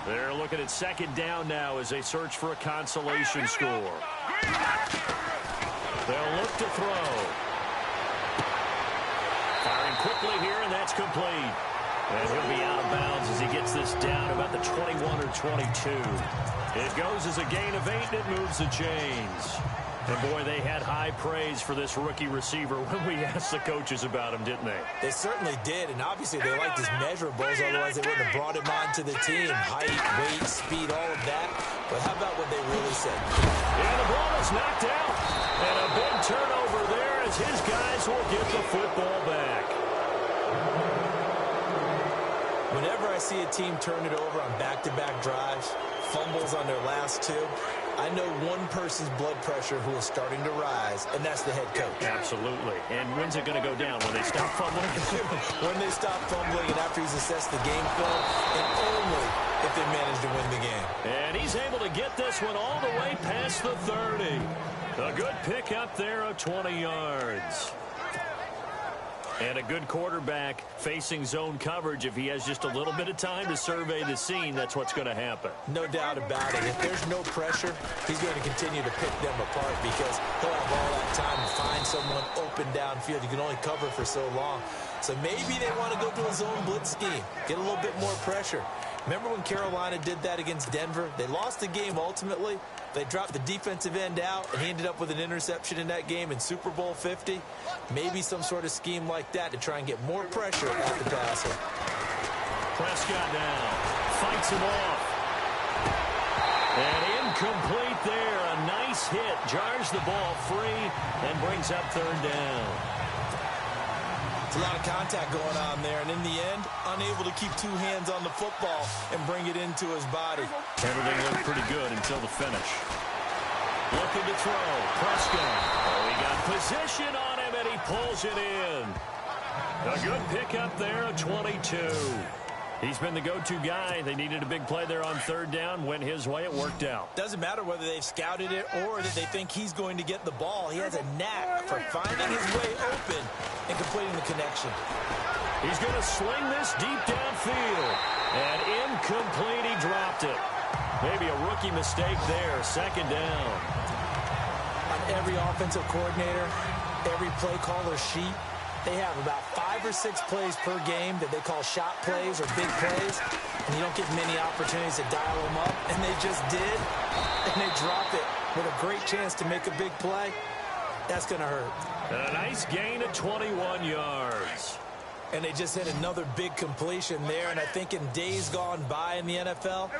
They're looking at second down now as they search for a consolation score. They'll look to throw. Firing quickly here, and that's complete. And he'll be out of bounds as he gets this down about the 21 or 22. It goes as a gain of 8, and it moves the chains. And, boy, they had high praise for this rookie receiver when we asked the coaches about him, didn't they? They certainly did, and obviously they liked his measurables, otherwise they wouldn't have brought him onto the team. Height, weight, speed, all of that. But how about what they really said? And the ball is knocked out. And a big turnover there as his guys will get the football back. Whenever I see a team turn it over on back-to-back drives, fumbles on their last 2, I know one person's blood pressure who is starting to rise, and that's the head coach. Absolutely. And when's it going to go down? When they stop fumbling? When they stop fumbling and after he's assessed the game film, and only if they manage to win the game. And he's able to get this one all the way past the 30. A good pickup there of 20 yards. And a good quarterback facing zone coverage. If he has just a little bit of time to survey the scene, that's what's going to happen. No doubt about it. If there's no pressure, he's going to continue to pick them apart because he'll have all that time to find someone open downfield. You can only cover for so long. So maybe they want to go to a zone blitz scheme, get a little bit more pressure. Remember when Carolina did that against Denver? They lost the game ultimately. They dropped the defensive end out, and he ended up with an interception in that game in Super Bowl 50. Maybe some sort of scheme like that to try and get more pressure at the passer. Prescott now fights him off. And incomplete there. A nice this hit jars the ball free and brings up third down. It's a lot of contact going on there, and in the end, unable to keep two hands on the football and bring it into his body. Everything looked pretty good until the finish. Looking to throw. Prescott. Oh, he got position on him, and he pulls it in. A good pickup there, a 22. He's been the go-to guy. They needed a big play there on third down. Went his way. It worked out. Doesn't matter whether they've scouted it or that they think he's going to get the ball. He has a knack for finding his way open and completing the connection. He's going to sling this deep downfield. And incomplete. He dropped it. Maybe a rookie mistake there. Second down. On every offensive coordinator, every play caller sheet, they have about 5 or 6 plays per game that they call shot plays or big plays, and you don't get many opportunities to dial them up, and they just did, and they drop it with a great chance to make a big play. That's going to hurt. And a nice gain of 21 yards. And they just hit another big completion there, and I think in days gone by in the NFL,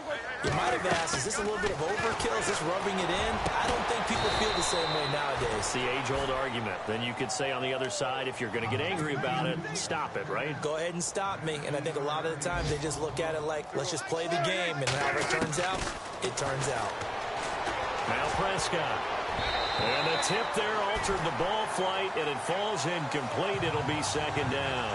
you might have asked, is this a little bit of overkill? Is this rubbing it in? I don't think people feel the same way nowadays. It's the age-old argument. Then you could say on the other side, if you're going to get angry about it, stop it, right? Go ahead and stop me. And I think a lot of the times they just look at it like, let's just play the game, and however it turns out, it turns out. Now Prescott. And the tip there altered the ball flight, and it falls incomplete. It'll be second down.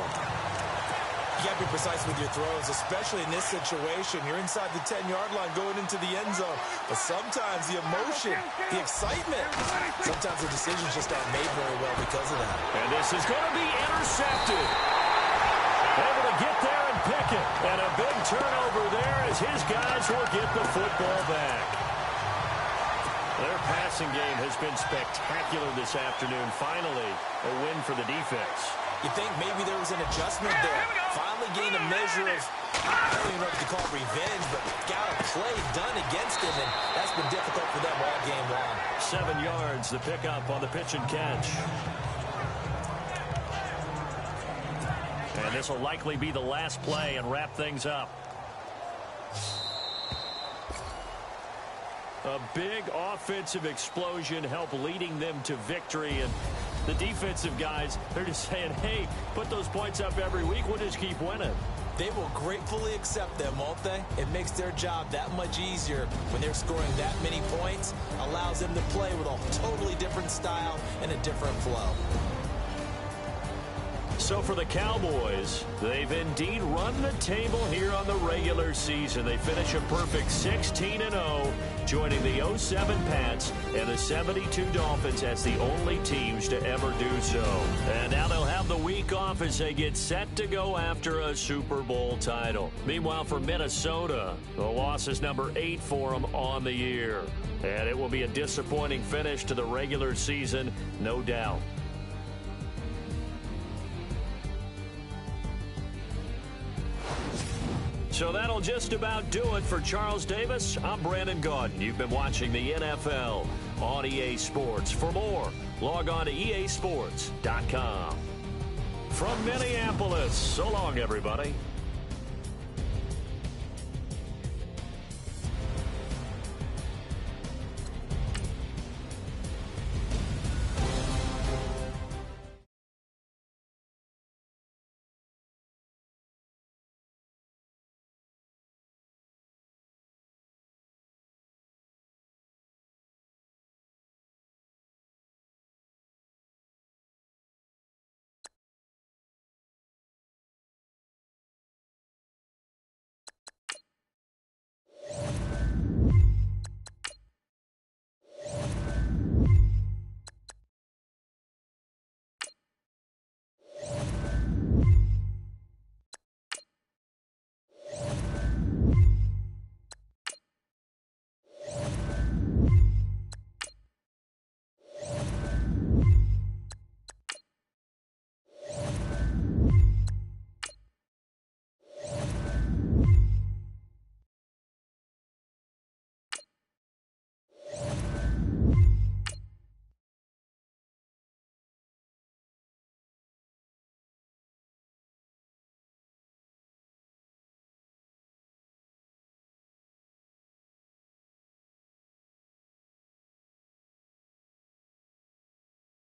You got to be precise with your throws, especially in this situation. You're inside the 10-yard line going into the end zone. But sometimes the emotion, the excitement, sometimes the decisions just aren't made very well because of that. And this is going to be intercepted. Able to get there and pick it. And a big turnover there as his guys will get the football back. Their passing game has been spectacular this afternoon. Finally, a win for the defense. You think maybe there was an adjustment there. Finally gained a measure of, I don't even know if you call it revenge, but got a play done against him, and that's been difficult for them all game long. 7 yards, the pickup on the pitch and catch. And this will likely be the last play and wrap things up. A big offensive explosion helped leading them to victory. And the defensive guys, they're just saying, hey, put those points up every week. We'll just keep winning. They will gratefully accept them, won't they? It makes their job that much easier when they're scoring that many points. Allows them to play with a totally different style and a different flow. So for the Cowboys, they've indeed run the table here on the regular season. They finish a perfect 16-0, joining the 07 Pats and the 72 Dolphins as the only teams to ever do so. And now they'll have the week off as they get set to go after a Super Bowl title. Meanwhile, for Minnesota, the loss is number 8 for them on the year. And it will be a disappointing finish to the regular season, no doubt. So that'll just about do it for Charles Davis. I'm Brandon Gaudin. You've been watching the NFL on EA Sports. For more, log on to easports.com. From Minneapolis, so long, everybody.